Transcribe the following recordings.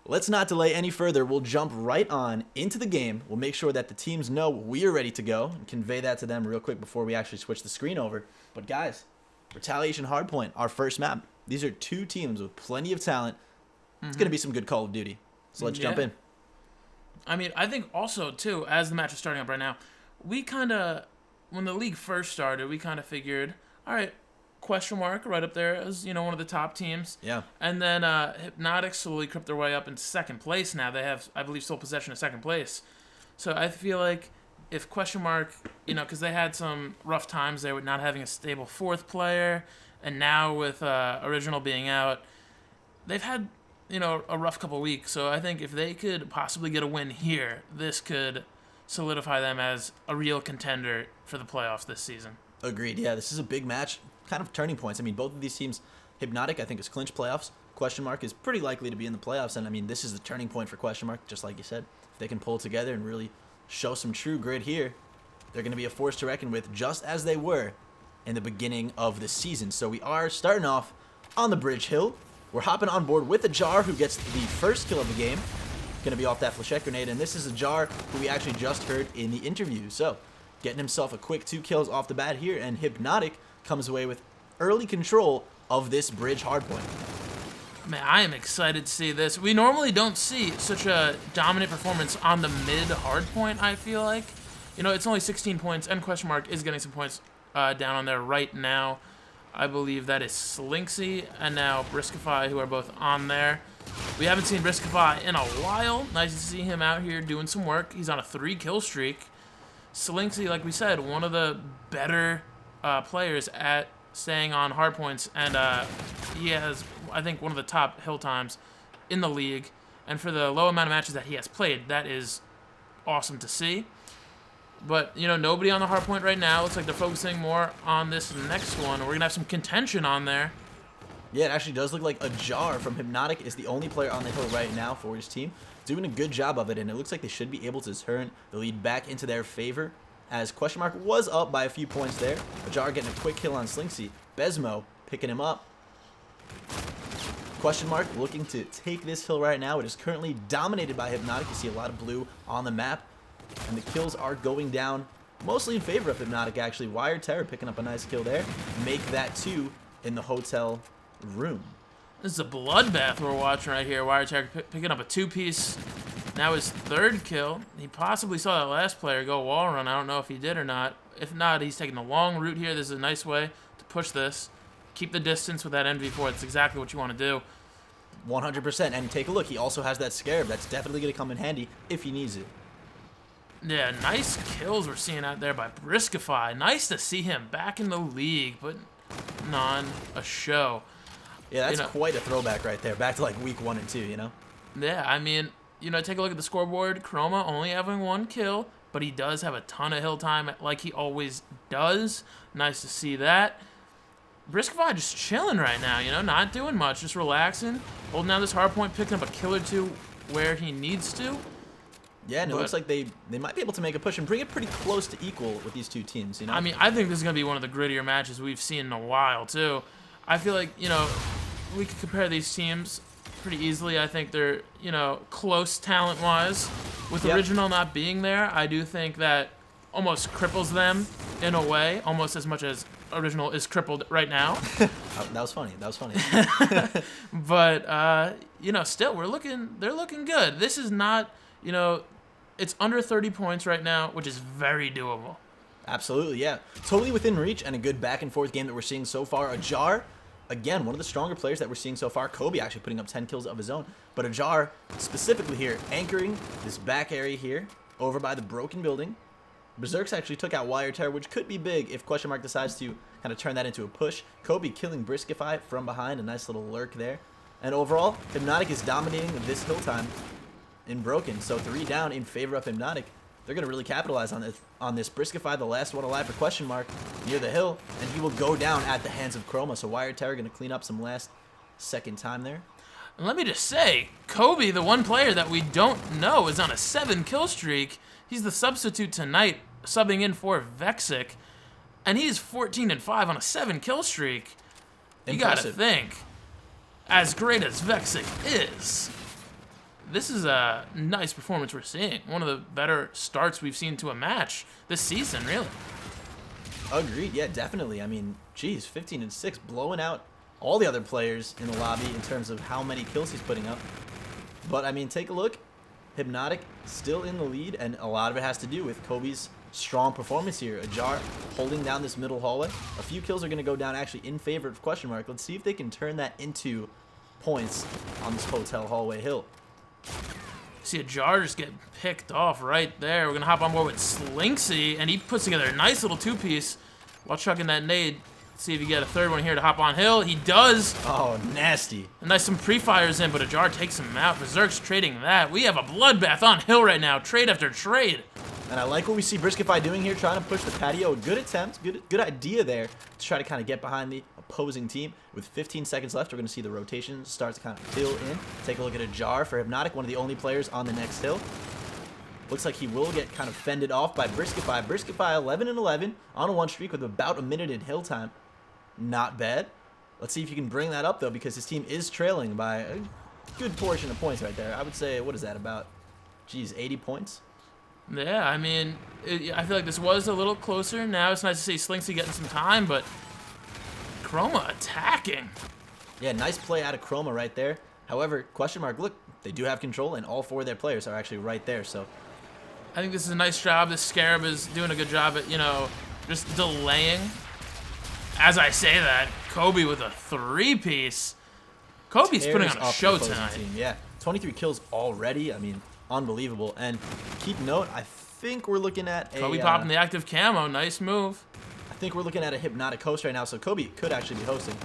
let's not delay any further. We'll jump right on into the game. We'll make sure that the teams know we are ready to go and convey that to them real quick before we actually switch the screen over. But guys, Retaliation Hardpoint, our first map. These are two teams with plenty of talent. It's going to be some good Call of Duty. So let's jump in. I mean, I think also, too, as the match is starting up right now, we kind of, when the league first started, we kind of figured, all right, question mark right up there as, one of the top teams. Yeah. And then Hypnotic slowly crept their way up into second place now. They have, I believe, sole possession of second place. So I feel like if question mark, because they had some rough times there with not having a stable fourth player, and now with Original being out, they've had a rough couple weeks. So I think if they could possibly get a win here, this could solidify them as a real contender for the playoffs this season. Agreed. Yeah, this is a big match. Kind of turning points. I mean, both of these teams, Hypnotic, I think, is clinch playoffs. Question mark is pretty likely to be in the playoffs. And I mean, this is the turning point for question mark, just like you said. If they can pull together and really show some true grit here, they're going to be a force to reckon with, just as they were in the beginning of the season. So we are starting off on the Bridge Hill. We're hopping on board with a Jar, who gets the first kill of the game. Going to be off that flechette grenade, and this is a Jar who we actually just heard in the interview. So, getting himself a quick 2 kills off the bat here, and Hypnotic comes away with early control of this Bridge hardpoint. Man, I am excited to see this. We normally don't see such a dominant performance on the mid hardpoint, I feel like. It's only 16 points, and question mark is getting some points down on there right now. I believe that is Slinksy and now Briskify, who are both on there. We haven't seen Briskify in a while. Nice to see him out here doing some work. He's on a 3-kill streak. Slinksy, like we said, one of the better players at staying on hardpoints, and he has, I think, one of the top hill times in the league. And for the low amount of matches that he has played, that is awesome to see. But, nobody on the hard point right now. Looks like they're focusing more on this next one. We're going to have some contention on there. Yeah, it actually does look like a Jar from Hypnotic is the only player on the hill right now for his team. Doing a good job of it, and it looks like they should be able to turn the lead back into their favor, as question mark was up by a few points there. A Jar getting a quick kill on Slinksy. Besmo picking him up. Question mark looking to take this hill right now. It is currently dominated by Hypnotic. You see a lot of blue on the map. And the kills are going down mostly in favor of Hypnotic, actually. Wire Terror picking up a nice kill there. Make that 2 in the hotel room. This is a bloodbath we're watching right here. Wire Terror picking up a 2-piece. Now his 3rd kill. He possibly saw that last player go wall run. I don't know if he did or not. If not, he's taking the long route here. This is a nice way to push this. Keep the distance with that NV4. That's exactly what you want to do. 100%. And take a look. He also has that Scarab. That's definitely going to come in handy if he needs it. Yeah, nice kills we're seeing out there by Briskify. Nice to see him back in the league, but on a show. Yeah, that's quite a throwback right there. Back to like week 1 and 2, Yeah, I mean, take a look at the scoreboard. Chroma only having 1 kill, but he does have a ton of hill time like he always does. Nice to see that. Briskify just chilling right now, not doing much, just relaxing, holding down this hard point, picking up a kill or 2 where he needs to. Yeah, and it looks like they might be able to make a push and bring it pretty close to equal with these two teams, I mean, I think this is going to be one of the grittier matches we've seen in a while, too. I feel like, we could compare these teams pretty easily. I think they're, close talent-wise. With Original not being there, I do think that almost cripples them in a way, almost as much as Original is crippled right now. That was funny. But, still, they're looking good. This is not... it's under 30 points right now, which is very doable. Absolutely, yeah. Totally within reach and a good back-and-forth game that we're seeing so far. A Jar, again, one of the stronger players that we're seeing so far. Kobe actually putting up 10 kills of his own. But a Jar, specifically here, anchoring this back area here over by the broken building. Berserks actually took out Wire Terror, which could be big if question mark decides to kind of turn that into a push. Kobe killing Briskify from behind, a nice little lurk there. And overall, Hypnotic is dominating this hill time in broken, so 3 down in favor of Hypnotic. They're going to really capitalize on this. Briskify, the last one alive for question mark, near the hill, and he will go down at the hands of Chroma. So Wire Terror going to clean up some last second time there. And let me just say, Kobe, the one player that we don't know, is on a 7-kill streak. He's the substitute tonight, subbing in for Vexic, and he's 14-5 on a 7-kill streak. You got to think, as great as Vexic is, this is a nice performance we're seeing. One of the better starts we've seen to a match this season, really. Agreed. Yeah, definitely. I mean, geez, 15-6, blowing out all the other players in the lobby in terms of how many kills he's putting up. But, I mean, take a look. Hypnotic still in the lead, and a lot of it has to do with Kobe's strong performance here. Ajar holding down this middle hallway. A few kills are going to go down actually in favor of Question Mark. Let's see if they can turn that into points on this hotel hallway hill. See Ajar just get picked off right there. We're going to hop on board with Slinksy, and he puts together a nice little two-piece while chucking that nade. See if you get a third one here to hop on hill. He does. Oh, nasty. And nice some pre-fires in, but Ajar takes him out. Berserk's trading that. We have a bloodbath on hill right now, trade after trade. And I like what we see Briskify doing here, trying to push the patio. Good attempt, good idea there to try to kind of get behind the opposing team. With 15 seconds left, we're going to see the rotation start to kind of fill in. Take a look at Ajar for Hypnotic, one of the only players on the next hill. Looks like he will get kind of fended off by Briskify. Briskify 11-11 on a one streak with about a minute in hill time. Not bad. Let's see if you can bring that up, though, because his team is trailing by a good portion of points right there. I would say, what is that, about, geez, 80 points? Yeah, I mean, I feel like this was a little closer. Now it's nice to see Slinksy getting some time, but Chroma attacking. Yeah, nice play out of Chroma right there. However, Question Mark, look, they do have control, and all 4 of their players are actually right there, so. I think this is a nice job. This Scarab is doing a good job at, you know, just delaying. As I say that, Kobe with a 3-piece. Kobe's putting on a show tonight. Team. Yeah, 23 kills already. I mean, unbelievable. And keep note, I think we're looking at a... Kobe popping the active camo. Nice move. I think we're looking at a Hypnotic host right now, so Kobe could actually be hosting.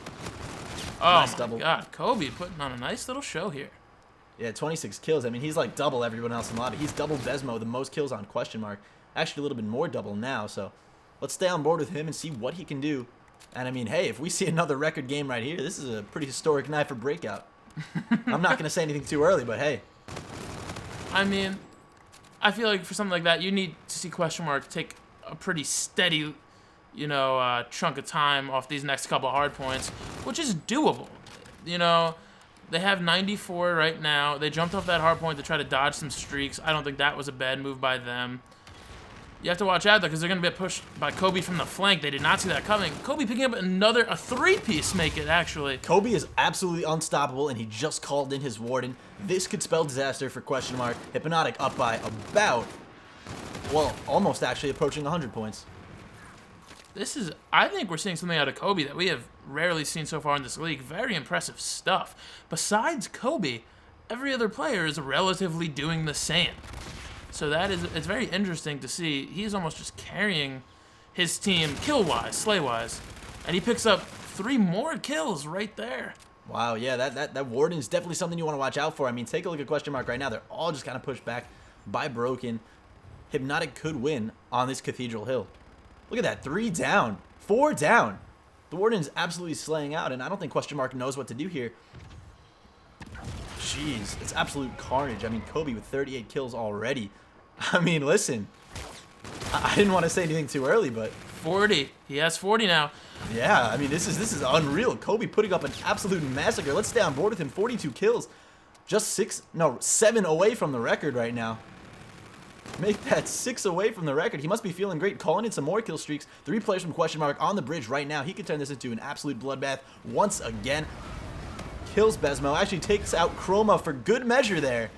Oh, nice my God. Kobe putting on a nice little show here. Yeah, 26 kills. I mean, he's like double everyone else in the lobby. He's double Besmo, the most kills on Question Mark. Actually, a little bit more double now, so let's stay on board with him and see what he can do. And I mean, hey, if we see another record game right here, this is a pretty historic night for Breakout. I'm not going to say anything too early, but hey. I mean, I feel like for something like that, you need to see Question Mark take a pretty steady, you know, chunk of time off these next couple hard points, which is doable. You know, they have 94 right now. They jumped off that hard point to try to dodge some streaks. I don't think that was a bad move by them. You have to watch out, though, because they're going to get pushed by Kobe from the flank. They did not see that coming. Kobe picking up a 3-piece make it, actually. Kobe is absolutely unstoppable, and he just called in his Warden. This could spell disaster for Question Mark. Hypnotic up by about, well, almost actually approaching 100 points. This is, I think we're seeing something out of Kobe that we have rarely seen so far in this league. Very impressive stuff. Besides Kobe, every other player is relatively doing the same. So it's very interesting to see. He's almost just carrying his team kill-wise, slay-wise. And he picks up 3 more kills right there. Wow, yeah, that Warden is definitely something you want to watch out for. I mean, take a look at Question Mark right now. They're all just kind of pushed back by Broken. Hypnotic could win on this Cathedral Hill. Look at that, 3 down, 4 down. The Warden's absolutely slaying out, and I don't think Question Mark knows what to do here. Jeez, it's absolute carnage. I mean, Kobe with 38 kills already. I mean, listen, I didn't want to say anything too early, but 40. He has 40 now. Yeah, I mean, this is unreal. Kobe putting up an absolute massacre. Let's stay on board with him. 42 kills, just 7 away from the record right now. Make that 6 away from the record. He must be feeling great. Calling in some more kill streaks. 3 players from Question Mark on the bridge right now. He could turn this into an absolute bloodbath once again. Kills Besmo. Actually takes out Chroma for good measure there.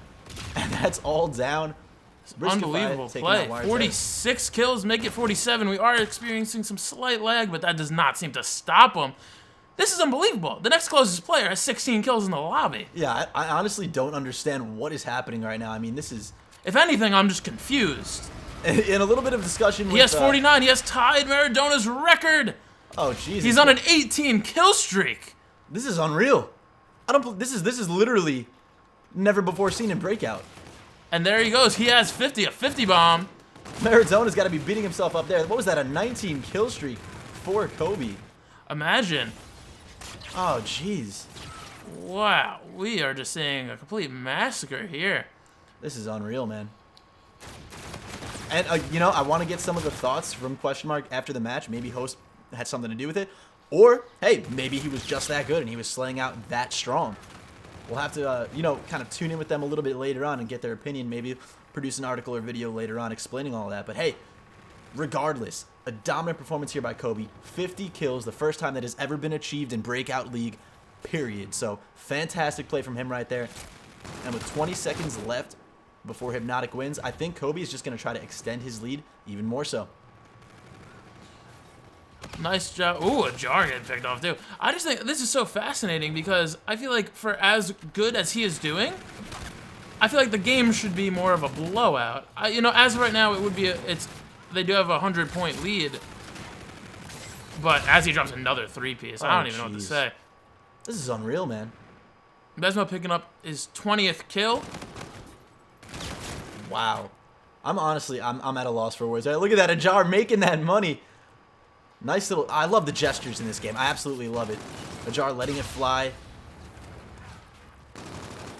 And that's all down. Unbelievable play. 46 kills, make it 47. We are experiencing some slight lag, but that does not seem to stop him. This is unbelievable. The next closest player has 16 kills in the lobby. Yeah, I honestly don't understand what is happening right now. I mean, this is... If anything, I'm just confused. In a little bit of discussion He has 49. He has tied Maradona's record. Oh, Jesus. He's on an 18 kill streak. This is unreal. This is literally never before seen in Breakout. And there he goes. He has 50, a 50 bomb. Maradona's got to be beating himself up there. What was that, a 19 kill streak for Kobe? Imagine. Oh, jeez. Wow. We are just seeing a complete massacre here. This is unreal, man. And, you know, I want to get some of the thoughts from Question Mark after the match. Maybe host had something to do with it. Or, hey, maybe he was just that good and he was slaying out that strong. We'll have to, you know, kind of tune in with them a little bit later on and get their opinion. Maybe produce an article or video later on explaining all that. But hey, regardless, a dominant performance here by Kobe. 50 kills, the first time that has ever been achieved in Breakout League, period. So fantastic play from him right there. And with 20 seconds left before Hypnotic wins, I think Kobe is just going to try to extend his lead even more so. Nice job. Ooh, a jar getting picked off too. I just think this is so fascinating because I feel like for as good as he is doing, I feel like the game should be more of a blowout. You know, as of right now, it would be they do have a 100-point lead, but as he drops another 3-piece, I don't even know what to say. This is unreal, man. Besmo picking up his 20th kill. Wow. I'm honestly, I'm at a loss for words. Look at that, a jar making that money. Nice little, I love the gestures in this game. I absolutely love it. A jar letting it fly.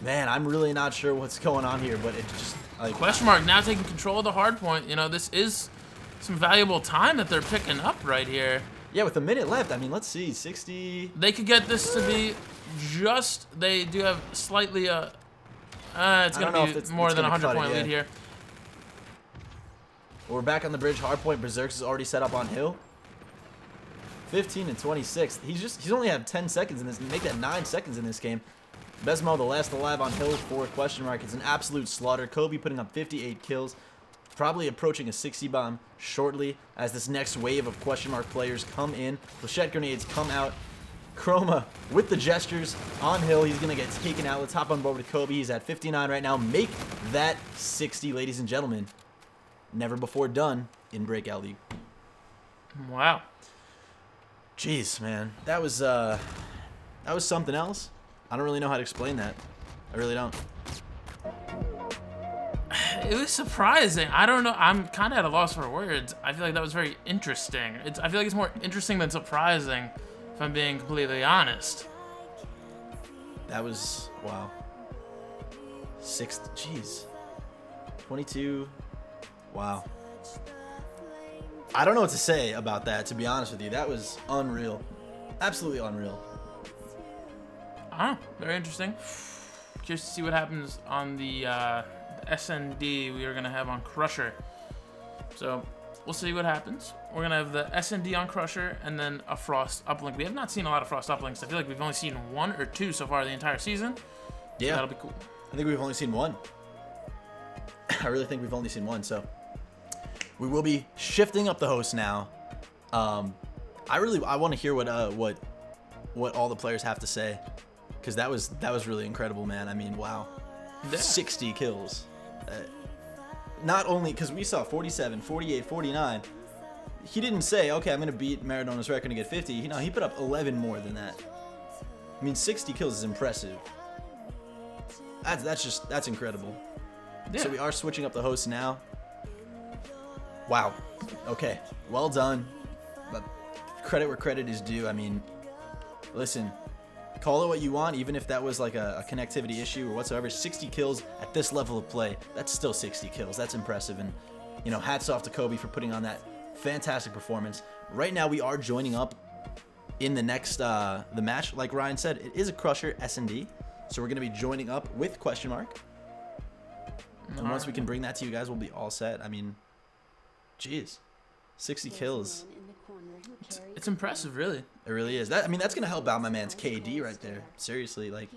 Man, I'm really not sure what's going on here, but it just, like... Question mark now taking control of the hard point. You know, this is some valuable time that they're picking up right here. Yeah, with a minute left, I mean, let's see, 60... They could get this to be just, they do have slightly it's going to be more than a 100-point lead here. We're back on the bridge, hard point. Berserks is already set up on hill. 15 and 26. He's only had 10 seconds in this. Make that 9 seconds in this game. Besmo, the last alive on hill for question mark. It's an absolute slaughter. Kobe putting up 58 kills. Probably approaching a 60 bomb shortly as this next wave of question mark players come in. Flechette grenades come out. Chroma with the gestures on hill. He's going to get taken out. Let's hop on board with Kobe. He's at 59 right now. Make that 60, ladies and gentlemen. Never before done in Breakout League. Wow. Jeez, man. That was something else. I don't really know how to explain that. I really don't. It was surprising. I don't know. I'm kind of at a loss for words. I feel like that was very interesting. I feel like it's more interesting than surprising, if I'm being completely honest. That was, wow. Jeez. 22. Wow. I don't know what to say about that, to be honest with you. That was unreal. Absolutely unreal. Very interesting. Curious to see what happens on the SND we are going to have on Crusher. So we'll see what happens. We're going to have the SND on Crusher and then a Frost uplink. We have not seen a lot of Frost uplinks. I feel like we've only seen 1 or 2 so far the entire season. Yeah. So that'll be cool. I think we've only seen 1. I really think we've only seen 1, so we will be shifting up the host now. I want to hear what all the players have to say, because that was really incredible, man. I mean, wow, Yeah. 60 kills. Not only because we saw 47, 48, 49. He didn't say, okay, I'm gonna beat Maradona's record and get 50. You know, he put up 11 more than that. I mean, 60 kills is impressive. That's incredible. Yeah. So we are switching up the host now. Wow. Okay. Well done. But credit where credit is due. I mean, listen, call it what you want, even if that was like a connectivity issue or whatsoever. 60 kills at this level of play, that's still 60 kills. That's impressive. And, you know, hats off to Kobe for putting on that fantastic performance. Right now, we are joining up in the next the match. Like Ryan said, it is a Crusher S&D. So we're going to be joining up with question mark. And once we can bring that to you guys, we'll be all set. I mean, jeez, 60 kills. It's impressive, really. It really is. I mean, that's gonna help out my man's KD right there. Seriously, like.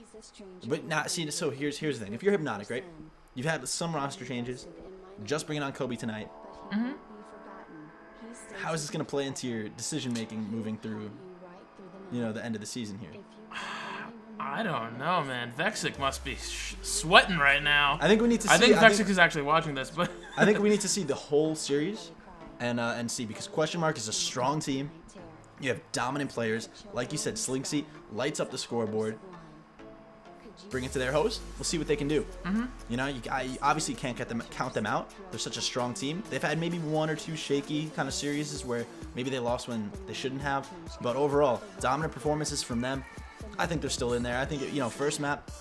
But not see. So here's the thing. If you're Hypnotic, right? You've had some roster changes. Just bringing on Kobe tonight. Mm-hmm. How is this gonna play into your decision making moving through, you know, the end of the season here? I don't know, man. Vexic must be sweating right now. I think we need to see. I think Vexic is actually watching this, but I think we need to see the whole series and see, because question mark is a strong team. You have dominant players. Like you said, Slinksy lights up the scoreboard. Bring it to their host. We'll see what they can do. Mm-hmm. You know, I obviously can't count them out. They're such a strong team. They've had maybe 1 or 2 shaky kind of series where maybe they lost when they shouldn't have. But overall, dominant performances from them. I think they're still in there. I think, you know, first map,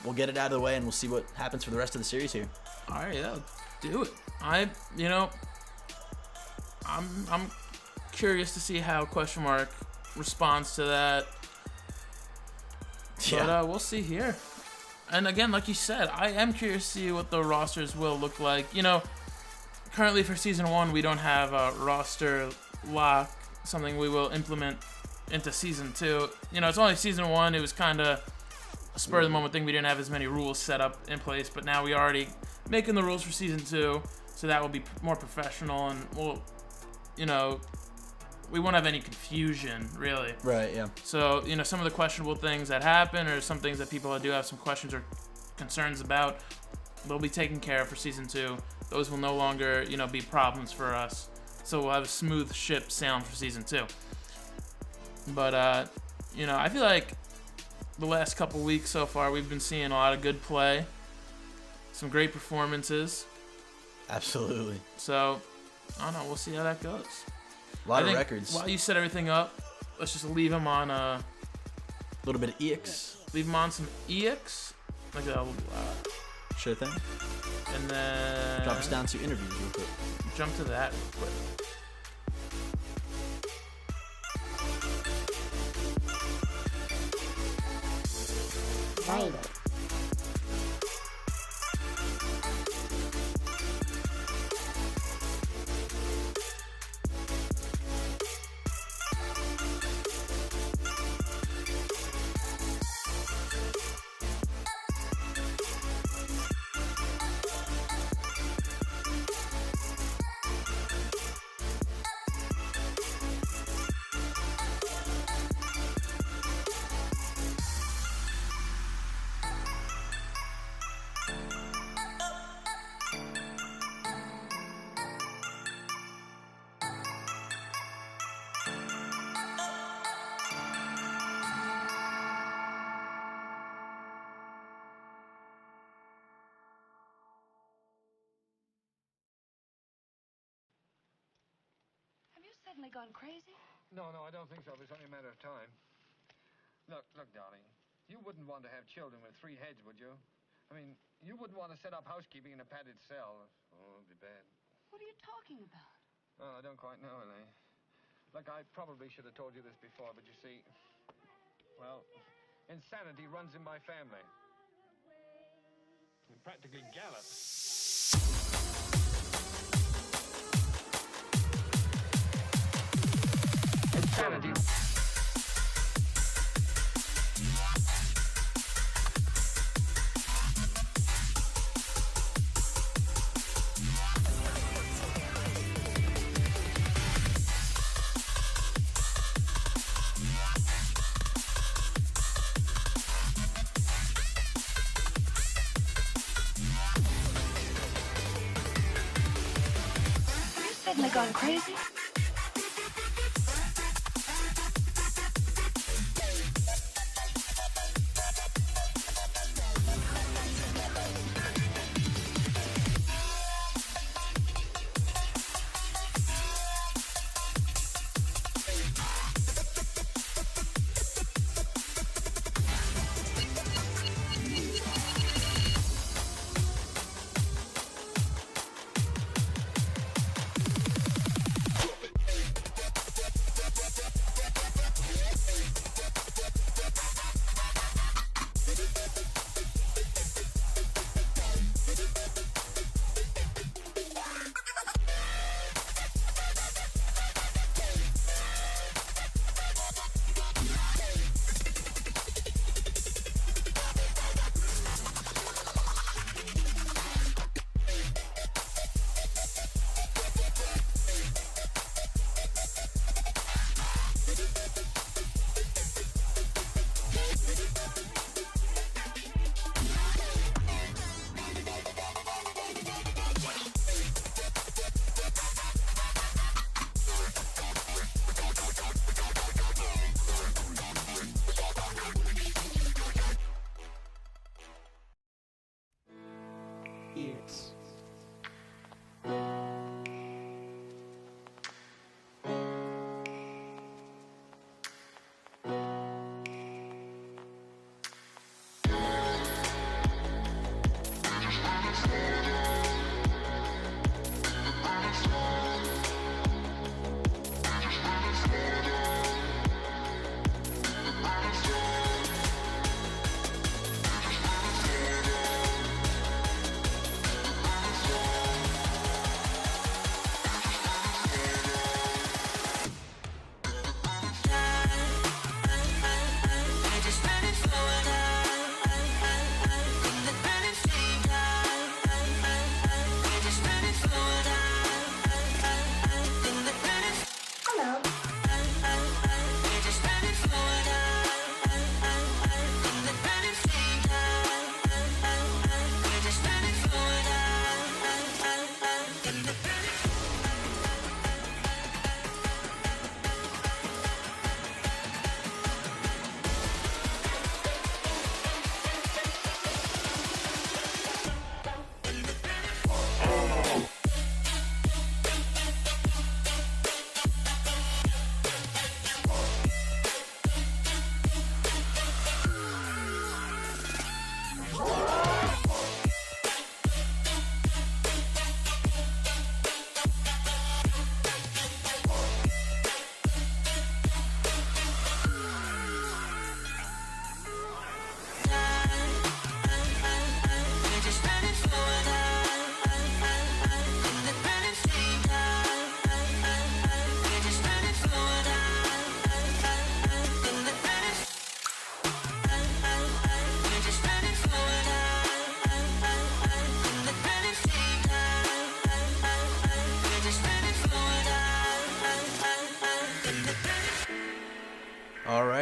we'll get it out of the way and we'll see what happens for the rest of the series here. All right, yeah, do it. I'm curious to see how question mark responds to that. Yeah. But we'll see here. And again, like you said, I am curious to see what the rosters will look like. You know, currently for Season 1, we don't have a roster lock, something we will implement into Season 2. You know, it's only Season 1. It was kind of a spur-of-the-moment thing. We didn't have as many rules set up in place, but now we are already making the rules for Season 2, so that will be more professional, and we'll, you know, we won't have any confusion, really. Right, yeah. So, you know, some of the questionable things that happen, or some things that people do have some questions or concerns about, they'll be taken care of for Season 2. Those will no longer, you know, be problems for us. So we'll have a smooth ship sailing for Season 2. But, you know, I feel like the last couple weeks so far, we've been seeing a lot of good play. Some great performances. Absolutely. So, I don't know. We'll see how that goes. A lot of records. While you set everything up, let's just leave him on a little bit of EX. Leave him on some EX. Like a sure thing. And then drop us down to interviews real quick. Jump to that real quick. Right. Suddenly gone crazy? No, I don't think so. It's only a matter of time. Look, darling. You wouldn't want to have children with 3 heads, would you? I mean, you wouldn't want to set up housekeeping in a padded cell. Oh, it'd be bad. What are you talking about? Oh, I don't quite know, Elaine. Look, I probably should have told you this before, but you see, well, insanity runs in my family. I'm practically gallop. Insanity. Have you suddenly gone crazy? Ears.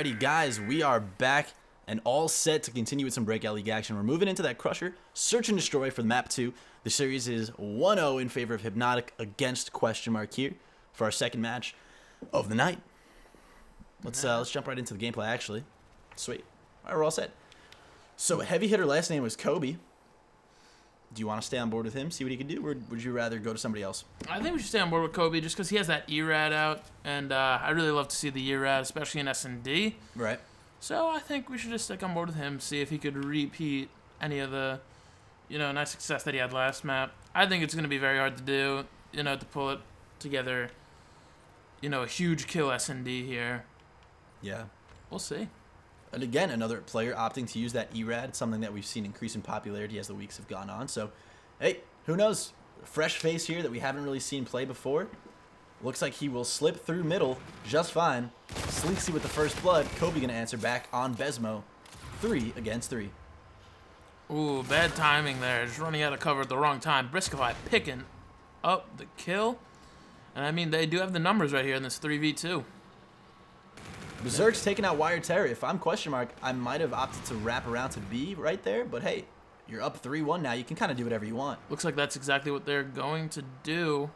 Alrighty, guys, we are back and all set to continue with some Breakout League action. We're moving into that Crusher, Search and Destroy for the map 2. The series is 1-0 in favor of Hypnotic against Question Mark here for our second match of the night. Let's jump right into the gameplay, actually. Sweet. All right, we're all set. So, heavy hitter last name was Kobe. Do you want to stay on board with him, see what he can do, or would you rather go to somebody else? I think we should stay on board with Kobe just because he has that ERAD out, and I really love to see the ERAD, especially in S&D. Right. So I think we should just stick on board with him, see if he could repeat any of the, nice success that he had last map. I think it's going to be very hard to do, to pull it together, a huge kill S&D here. Yeah. We'll see. And again, another player opting to use that ERAD, something that we've seen increase in popularity as the weeks have gone on. So, hey, who knows? Fresh face here that we haven't really seen play before. Looks like he will slip through middle just fine. Slinksy with the first blood. Kobe going to answer back on Besmo. 3 against 3. Ooh, bad timing there. Just running out of cover at the wrong time. Briscoe picking up the kill. And I mean, they do have the numbers right here in this 3v2. Berserk's taking out Wire Terror. If I'm Question Mark, I might have opted to wrap around to B right there. But hey, you're up 3-1 now. You can kind of do whatever you want. Looks like that's exactly what they're going to do.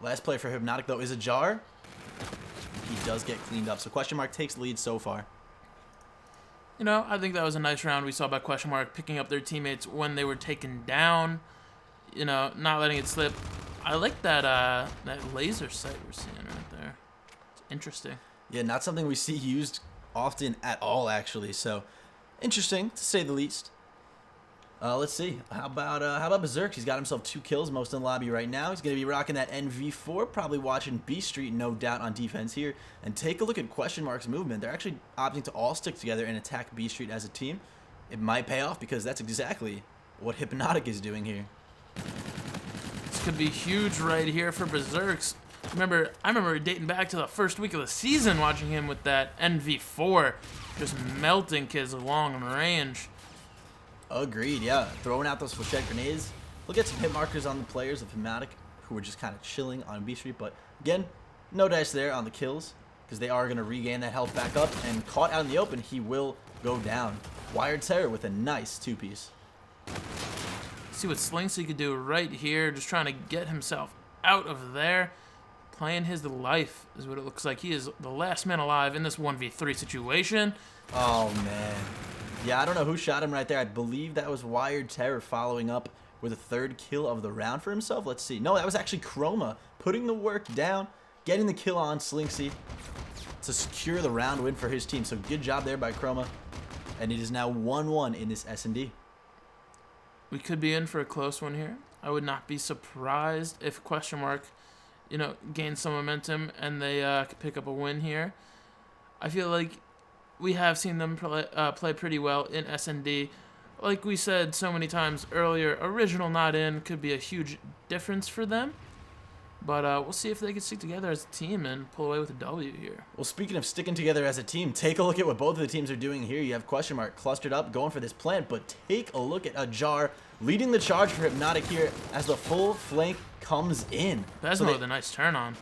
Last play for Hypnotic, though, is a jar. He does get cleaned up. So Question Mark takes the lead so far. I think that was a nice round we saw by Question Mark picking up their teammates when they were taken down. Not letting it slip. I like that that laser sight we're seeing right there. Interesting. Yeah, not something we see used often at all, actually. So, interesting to say the least. Let's see. How about Berserk? He's got himself 2 kills, most in the lobby right now. He's going to be rocking that NV4, probably watching B Street, no doubt, on defense here. And take a look at Question Mark's movement. They're actually opting to all stick together and attack B Street as a team. It might pay off because that's exactly what Hypnotic is doing here. This could be huge right here for Berserks. I remember dating back to the first week of the season watching him with that NV4, just melting kids long range. Agreed, yeah. Throwing out those flechette grenades. We'll get some hit markers on the players of Hypnotic who were just kind of chilling on B Street, but again, no dice there on the kills because they are going to regain that health back up, and caught out in the open, he will go down. Wired Terror with a nice 2-piece. See what Slinksy could do right here, just trying to get himself out of there. Playing his life is what it looks like. He is the last man alive in this 1v3 situation. Oh, man. Yeah, I don't know who shot him right there. I believe that was Wired Terror following up with a 3rd kill of the round for himself. Let's see. No, that was actually Chroma putting the work down, getting the kill on Slinksy to secure the round win for his team. So good job there by Chroma. And it is now 1-1 in this S&D. We could be in for a close one here. I would not be surprised if Question Mark gain some momentum and they could pick up a win here. I feel like we have seen them play pretty well in S&D. Like we said so many times earlier, original not in could be a huge difference for them. But we'll see if they can stick together as a team and pull away with a W here. Well, speaking of sticking together as a team, take a look at what both of the teams are doing here. You have Question Mark clustered up, going for this plant, but take a look at Ajar leading the charge for Hypnotic here as the full flank comes in. Besmo with a nice turn on.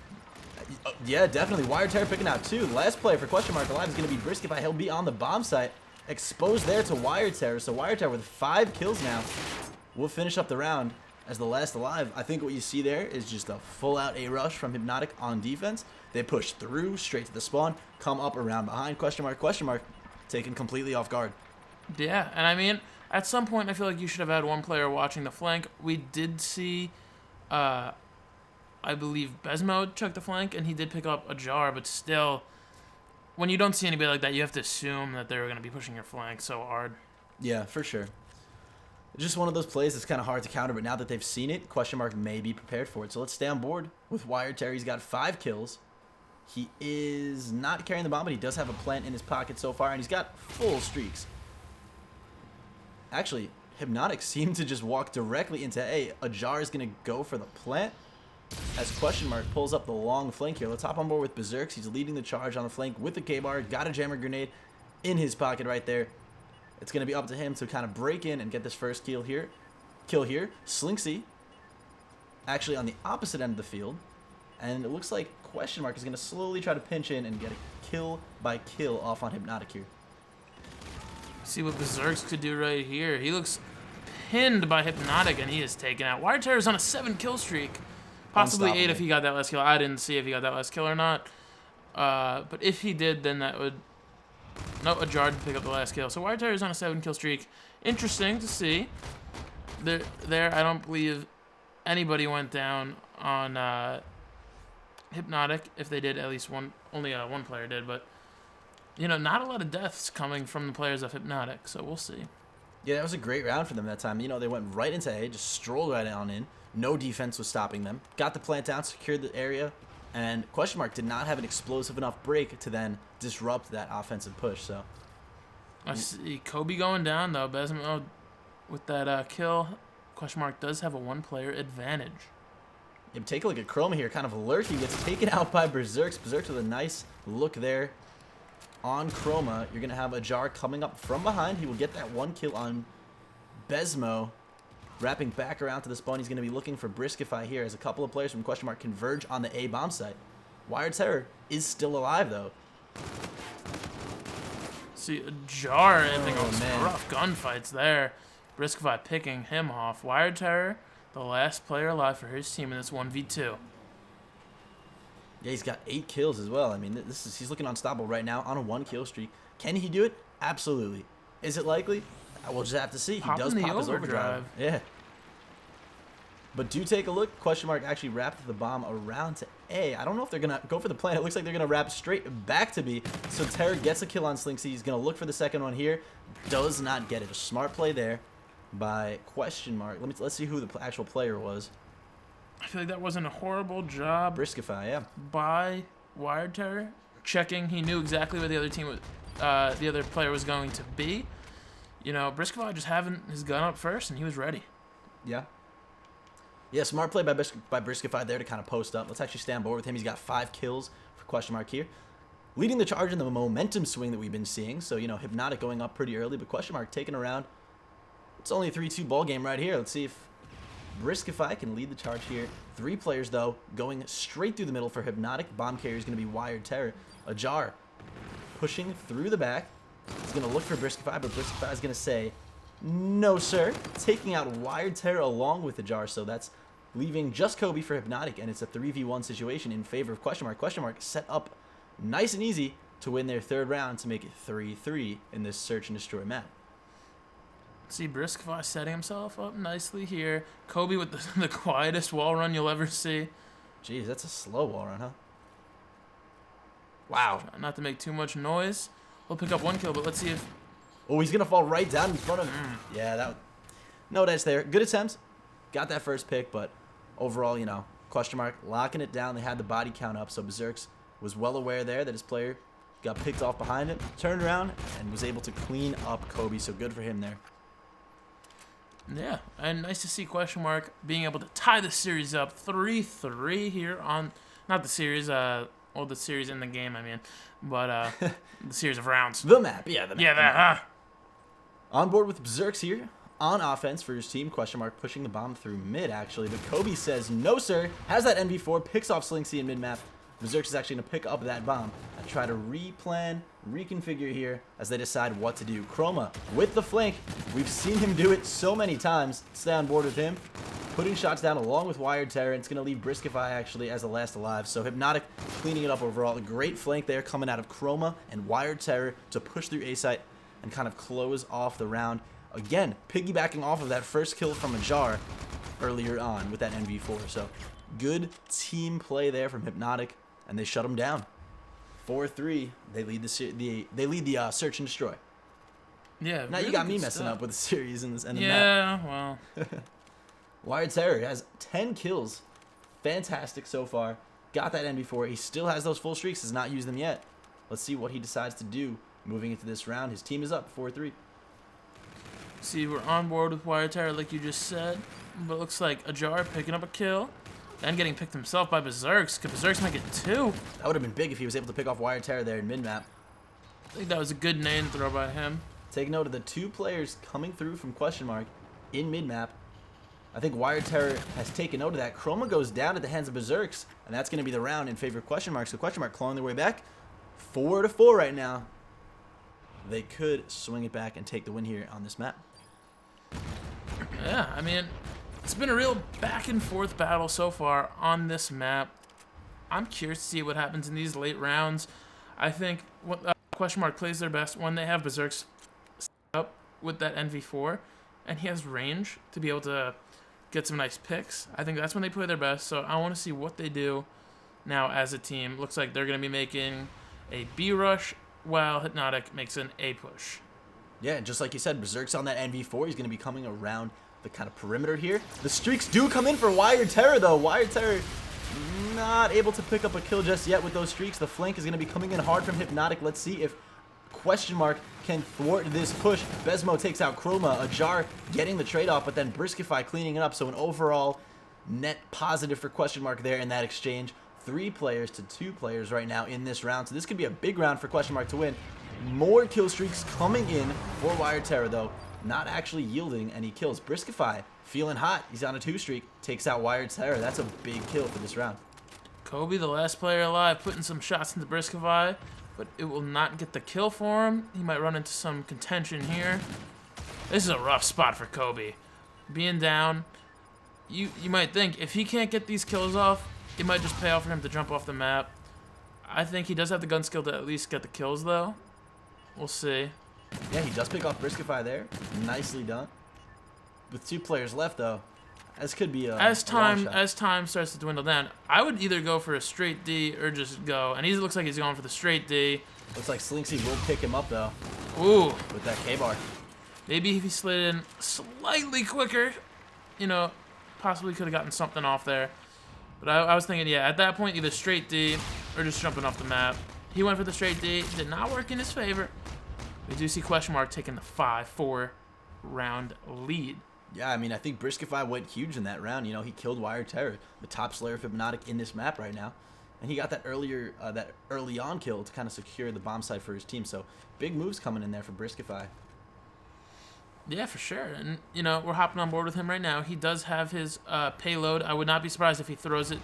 Yeah, definitely. Wire Terror picking out 2. Last play for Question Mark alive is going to be Briscoe. He'll be on the bomb site. Exposed there to Wire Terror. So Wire Terror with 5 kills now will finish up the round as the last alive. I think what you see there is just a full-out A-rush from Hypnotic on defense. They push through, straight to the spawn, come up around behind. Question Mark, taken completely off guard. Yeah, and I mean, at some point, I feel like you should have had one player watching the flank. We did see, I believe, Besmo chuck the flank, and he did pick up a jar, but still, when you don't see anybody like that, you have to assume that they're going to be pushing your flank so hard. Yeah, for sure. Just one of those plays that's kind of hard to counter, but now that they've seen it, Question Mark may be prepared for it. So let's stay on board with Wire Terror. He's got 5 kills. He is not carrying the bomb, but he does have a plant in his pocket so far, and he's got full streaks. Actually, Hypnotic seemed to just walk directly into A. Ajar is going to go for the plant as Question Mark pulls up the long flank here. Let's hop on board with Berserks. He's leading the charge on the flank with the K-bar. Got a jammer grenade in his pocket right there. It's going to be up to him to kind of break in and get this first kill here. Slinksy actually on the opposite end of the field. And it looks like Question Mark is going to slowly try to pinch in and get a kill by kill off on Hypnotic here. See what Berserks could do right here. He looks pinned by Hypnotic, and he is taken out. Wire Terror's on a 7-kill streak. Possibly 8 if he got that last kill. I didn't see if he got that last kill or not. But if he did, then that would... No, a Jar to pick up the last kill. So Wire Terror's on a 7-kill streak. Interesting to see. There, I don't believe anybody went down on Hypnotic. If they did, at least one player did. But, you know, not a lot of deaths coming from the players of Hypnotic. So we'll see. Yeah, that was a great round for them that time. You know, they went right into A, just strolled right on in. No defense was stopping them. Got the plant down, secured the area, and Question Mark did not have an explosive enough break to then disrupt that offensive push. So I see Kobe going down, though. Besmo with that kill. Question Mark does have a 1-player advantage. yeah, take a look at Chroma here, kind of alert. He gets taken out by Berserks. Berserks with a nice look there on Chroma. You're going to have a Jar coming up from behind. He will get that 1 kill on Besmo. Wrapping back around to the spawn, he's going to be looking for Briskify here as a couple of players from Question Mark converge on the A bomb site. Wire Terror is still alive, though. See, a Jar ending Oh, on some man. rough gunfights there. Briskify picking him off. Wire Terror, the last player alive for his team in this 1v2. Yeah, he's got 8 kills as well. I mean, he's looking unstoppable right now on a 1-kill streak. Can he do it? Absolutely. Is it likely? We'll just have to see. He Popping does the pop his overdrive. overdrive. Yeah. But do take a look. Question Mark actually wrapped the bomb around to A. I don't know if they're going to go for the plan. It looks like they're going to wrap straight back to B. So Terror gets a kill on Slinksy. He's going to look for the second one here. Does not get it. A smart play there by Question Mark. Let's see who the actual player was. I feel like that wasn't a horrible job Briskify, yeah. by Wire Terror. Checking, he knew exactly where the other team was, the other player was going to be. You know, Briskify just having his gun up first, and he was ready. Yeah. Yeah, smart play by Briskify there to kind of post up. Let's actually stay on board with him. He's got 5 kills for Question Mark here. Leading the charge in the momentum swing that we've been seeing. So, you know, Hypnotic going up pretty early, but Question Mark taking around. It's only a 3-2 ball game right here. Let's see if Briskify can lead the charge here. 3 players, though, going straight through the middle for Hypnotic. Bomb carrier is going to be Wired Terror. A Jar pushing through the back. He's going to look for Briskify, but Briskify is going to say, no, sir. Taking out Wired Terror along with the Jar, so that's leaving just Kobe for Hypnotic, and it's a 3v1 situation in favor of Question Mark. Question Mark set up nice and easy to win their 3rd round to make it 3-3 in this search and destroy map. See Briskify setting himself up nicely here. Kobe with the quietest wall run you'll ever see. Jeez, that's a slow wall run, huh? Wow. Try not to make too much noise. We'll pick up 1 kill, but let's see if... Oh, he's going to fall right down in front of him. Yeah, that... No dice there. Good attempt. Got that first pick, but overall, you know, Question Mark locking it down. They had the body count up, so Berserks was well aware there that his player got picked off behind him, turned around, and was able to clean up Kobe, so good for him there. Yeah, and nice to see Question Mark being able to tie the series up 3-3 here on... Not the series, well, the series in the game, I mean, but the series of rounds. The map, yeah, the map. Yeah, that, On board with Berserks here. On offense for his team, Question Mark pushing the bomb through mid, actually. But Kobe says, no, sir. Has that NV4, picks off Slinksy in mid-map. Berserks is actually going to pick up that bomb and try to replan, reconfigure here as they decide what to do. Chroma with the flank. We've seen him do it so many times. Stay on board with him. Putting shots down along with Wired Terror. It's going to leave Briskify actually as the last alive. So Hypnotic cleaning it up overall. A great flank there coming out of Chroma and Wired Terror to push through A-site and kind of close off the round. Again, piggybacking off of that first kill from a Jar earlier on with that NV4. So good team play there from Hypnotic, and they shut him down. 4-3. They lead the search and destroy. yeah. Now really you got me good messing stuff. up with the series and the map. Yeah, well, Wired Terror has 10 kills. Fantastic so far. Got that NV4. He still has those full streaks. Has not used them yet. Let's see what he decides to do moving into this round. His team is up 4-3. see, we're on board with Wire Terror like you just said, but it looks like a Jar picking up a kill, then getting picked himself by Berserks. Could Berserks make it 2? That would have been big if he was able to pick off Wired Terror there in mid-map. I think that was a good name throw by him. Take note of the 2 players coming through from Question Mark in mid-map. I think Wire Terror has taken note of that. Chroma goes down at the hands of Berserks, and that's going to be the round in favor of Question Mark. So Question Mark clawing their way back. 4-4 right now. They could swing it back and take the win here on this map. Yeah, I mean, it's been a real back and forth battle so far on this map. I'm curious to see what happens in these late rounds. I think Question Mark plays their best when they have Berserks set up with that NV4, and he has range to be able to get some nice picks. I think that's when they play their best, so I want to see what they do now as a team. Looks like they're going to be making a B rush while Hypnotic makes an A push. Yeah, just like you said, Berserk's on that NV4. He's going to be coming around the kind of perimeter here. The streaks do come in for Wire Terror, though. Wire Terror not able to pick up a kill just yet with those streaks. The flank is going to be coming in hard from Hypnotic. Let's see if Question Mark can thwart this push. Besmo takes out Chroma. Ajar getting the trade-off, but then Briskify cleaning it up. So an overall net positive for Question Mark there in that exchange. 3 players to 2 players right now in this round. So this could be a big round for Question Mark to win. More kill streaks coming in for Wire Terror, though. Not actually yielding any kills. Briskify feeling hot. He's on a 2 streak. Takes out Wire Terror. That's a big kill for this round. Kobe, the last player alive, putting some shots into Briskify, but it will not get the kill for him. He might run into some contention here. This is a rough spot for Kobe. Being down, you might think if he can't get these kills off, it might just pay off for him to jump off the map. I think he does have the gun skill to at least get the kills, though. We'll see. Yeah, he does pick off Briskify there. Nicely done. With 2 players left, though, this could be a as long shot. time starts to dwindle down, I would either go for a straight D or just go. And he looks like he's going for the straight D. Looks like Slinksy will pick him up, though, Ooh, with that K-bar. maybe if he slid in slightly quicker, you know, possibly could have gotten something off there. But I was thinking, yeah, at that point, either straight D or just jumping off the map. He went for the straight D. Did not work in his favor. We do see Question Mark taking the 5-4 round lead. Yeah, I mean, I think Briskify went huge in that round. You know, he killed Wire Terror, the top Slayer of Hypnotic in this map right now. And he got that early on kill to kind of secure the bomb site for his team. So big moves coming in there for Briskify. Yeah, for sure. And, you know, we're hopping on board with him right now. He does have his payload. I would not be surprised if he throws it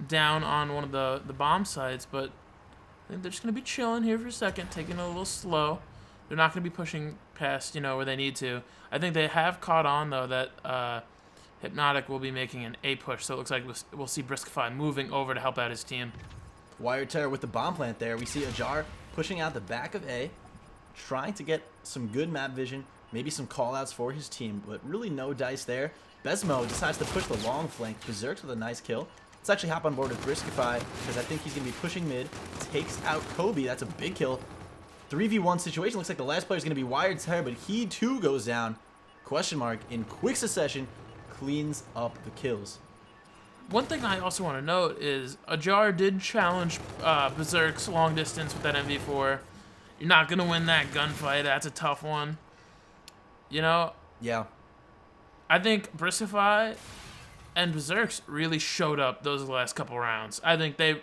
down on one of the bomb sites, but I think they're just going to be chilling here for a second, taking it a little slow. They're not going to be pushing past, you know, where they need to. I think they have caught on, though, that Hypnotic will be making an A push, so it looks like we'll see Briskify moving over to help out his team. Wire Terror with the bomb plant there. We see Ajar pushing out the back of A, trying to get some good map vision, maybe some callouts for his team, but really no dice there. Besmo decides to push the long flank. Berserks with a nice kill. Let's actually hop on board with Briskify, because I think he's going to be pushing mid. Takes out Kobe. That's a big kill. 3v1 situation. Looks like the last player is going to be Wire Terror, but he too goes down. Question Mark in quick succession cleans up the kills. One thing I also want to note is Ajar did challenge Berserk's long distance with that MV4. You're not going to win that gunfight. That's a tough one. You know, Yeah. I think Briskify and Berserks really showed up those last couple rounds. I think they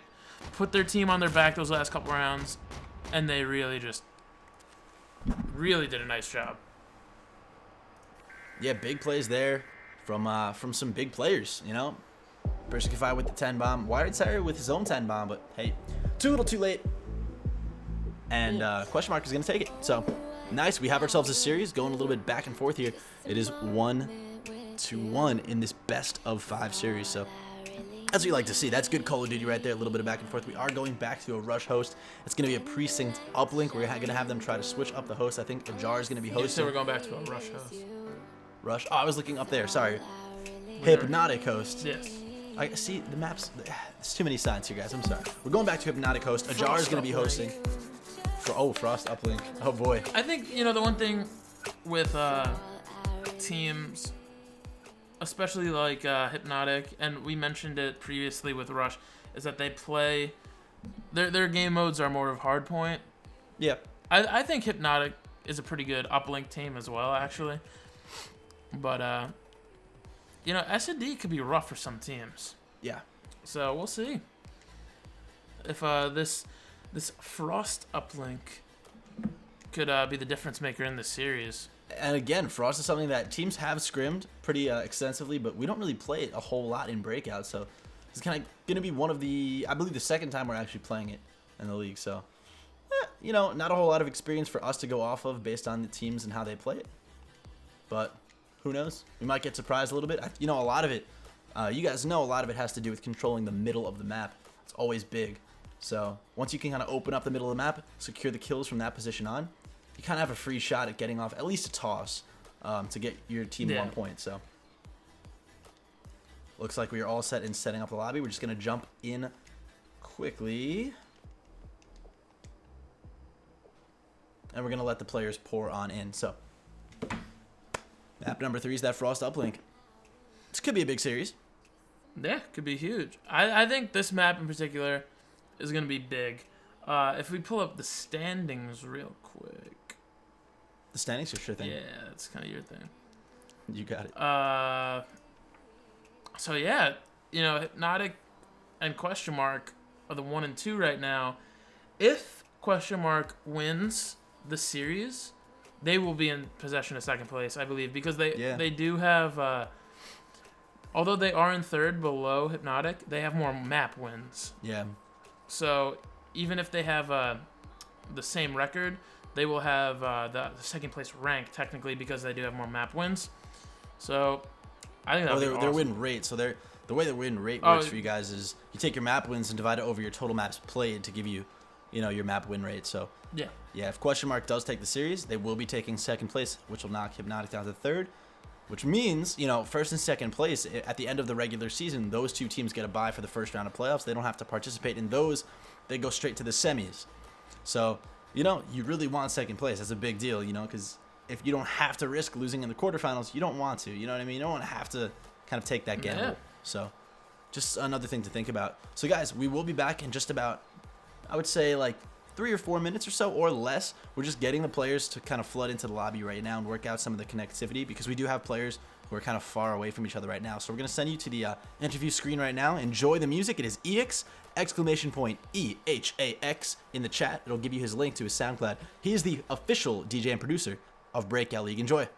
put their team on their back those last couple rounds, and they really did a nice job. Yeah, big plays there from some big players, you know. Briskify with the 10 bomb. Wire Terror with his own 10 bomb, but hey, too little too late. And Question Mark is going to take it. So, nice. We have ourselves a series going a little bit back and forth here. It is 1-1 in this best of 5 series. So, as we like to see, that's good Call of Duty right there. A little bit of back and forth. We are going back to a rush host. It's going to be a precinct uplink. We're going to have them try to switch up the host. I think Ajar is going to be You hosting. said we're going back to a rush host. Rush. Oh, I was looking up there. Sorry. Hypnotic host. Yes. I see the maps. There's too many signs here, guys. I'm sorry. We're going back to Hypnotic host. Ajar is going to be hosting. Frost uplink. Oh boy. I think, you know, the one thing with teams, especially like Hypnotic, and we mentioned it previously with Rush, is that they play their game modes are more of hardpoint. Yeah. I think Hypnotic is a pretty good uplink team as well, actually. But you know, S&D could be rough for some teams. Yeah. So we'll see if this Frost uplink could be the difference maker in this series. And again, Frost is something that teams have scrimmed pretty extensively, but we don't really play it a whole lot in Breakout. So it's kind of going to be one of the, I believe, the second time we're actually playing it in the league. So, you know, not a whole lot of experience for us to go off of based on the teams and how they play it. But who knows? We might get surprised a little bit. You know, a lot of it, you guys know a lot of it has to do with controlling the middle of the map. It's always big. So once you can kind of open up the middle of the map, secure the kills from that position on, you kind of have a free shot at getting off at least a toss to get your team 1 point. So looks like we are all set in setting up the lobby. We're just going to jump in quickly. And we're going to let the players pour on in. So map number 3 is that Frost uplink. This could be a big series. Yeah, could be huge. I think this map in particular is going to be big. If we pull up the standings real quick. The standings are sure thing. Yeah, that's kind of your thing. You got it. So yeah, you know, Hypnotic and Question Mark are the 1 and 2 right now. If Question Mark wins the series, they will be in possession of second place, I believe, because they do have, although they are in third below Hypnotic, they have more map wins. Yeah. So even if they have the same record, they will have the second place rank technically because they do have more map wins. So I think that'll be awesome. Their win rate. So the way the win rate works for you guys is you take your map wins and divide it over your total maps played to give you, you know, your map win rate. So yeah, if Question Mark does take the series, they will be taking second place, which will knock Hypnotic down to third. Which means, you know, first and second place at the end of the regular season, those two teams get a bye for the first round of playoffs. They don't have to participate in those. They go straight to the semis. So, you know, you really want second place. That's a big deal, you know, because if you don't have to risk losing in the quarterfinals, you don't want to. You know what I mean? You don't want to have to kind of take that gamble. Yeah. So, just another thing to think about. So, guys, we will be back in just about, I would say, like 3 or 4 minutes or so or less. We're just getting the players to kind of flood into the lobby right now and work out some of the connectivity because we do have players who are kind of far away from each other right now. So we're going to send you to the interview screen right now. Enjoy the music. It is EX, !EHAX in the chat. It'll give you his link to his SoundCloud. He is the official DJ and producer of Breakout League. Enjoy.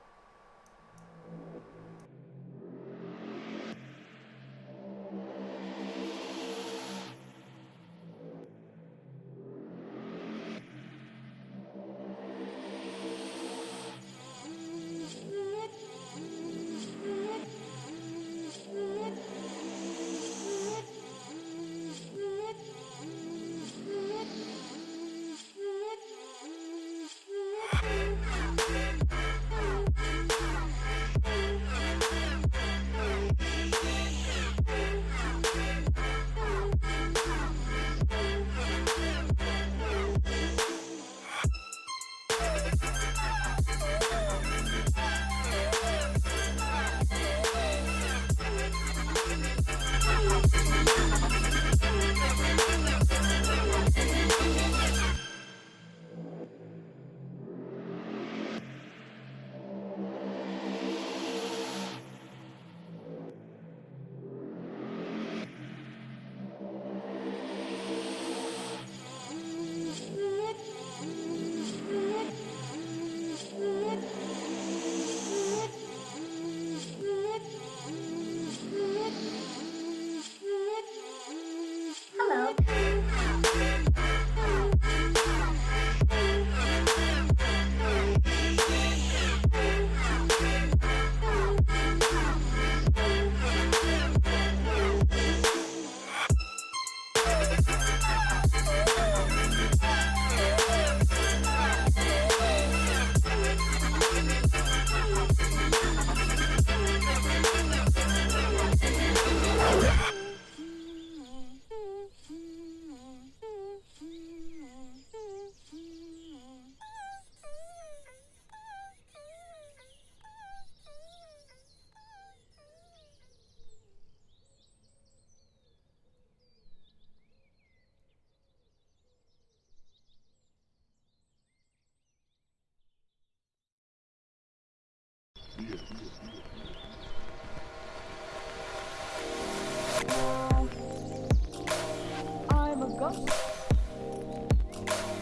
I'm a ghost.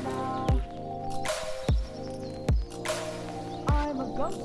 Now I'm a ghost.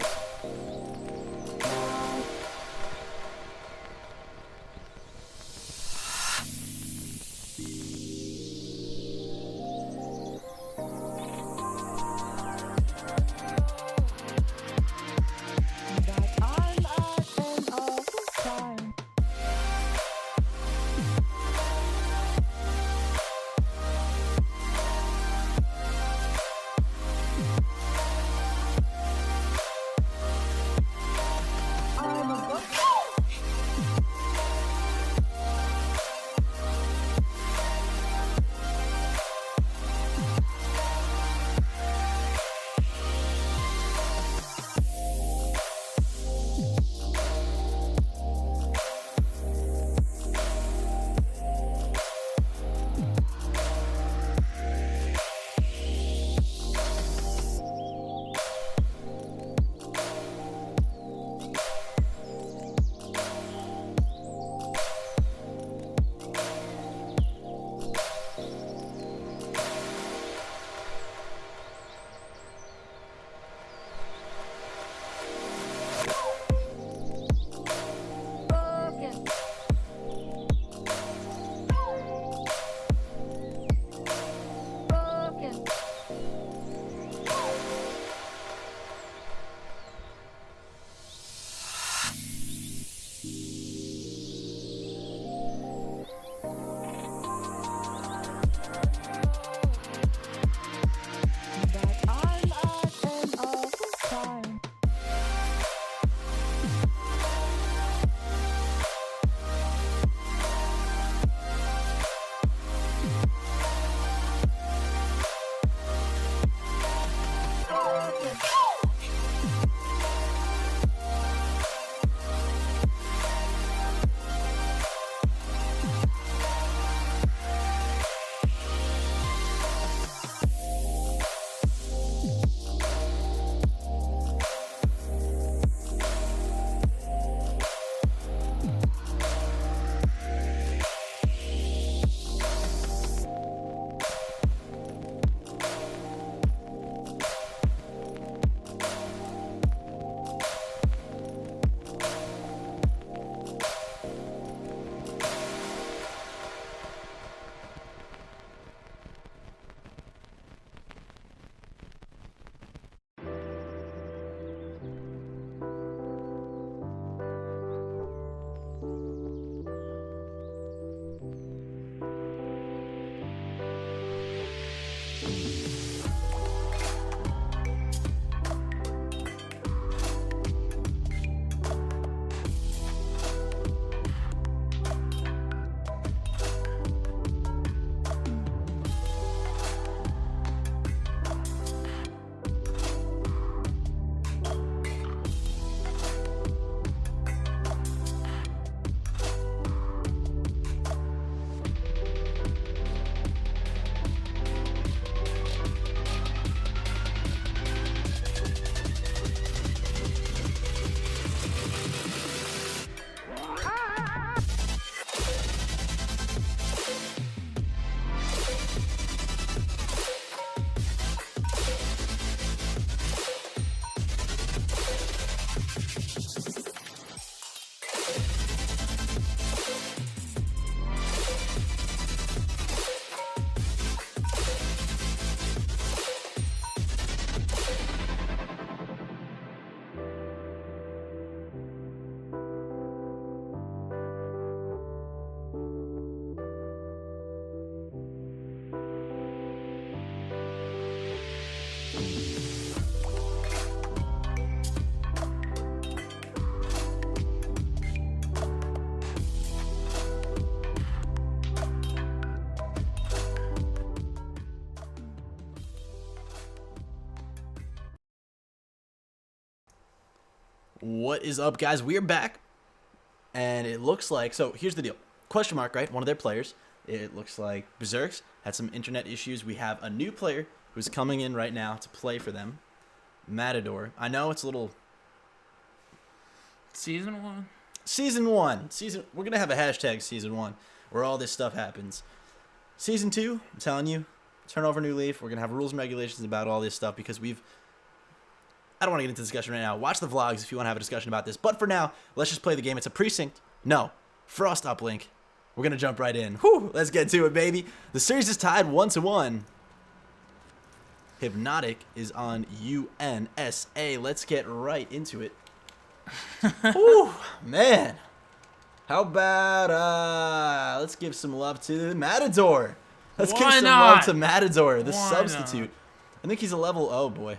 What is up, guys? We're back, and it looks like, so here's the deal. Question mark, right? One of their players. It looks like Berserks had some internet issues. We have a new player who's coming in right now to play for them. Matador. I know it's a little... Season 1. Season 1. We're going to have a hashtag Season 1 where all this stuff happens. Season 2, I'm telling you, turn over a new leaf. We're going to have rules and regulations about all this stuff because I don't want to get into discussion right now. Watch the vlogs if you want to have a discussion about this. But for now, let's just play the game. It's a precinct. No. Frost uplink. We're going to jump right in. Whew, let's get to it, baby. The series is tied 1-1. Hypnotic is on UNSA. Let's get right into it. Whew, man. How about, let's give some love to Matador. Let's give some love to Matador, the substitute. I think he's a level, oh boy.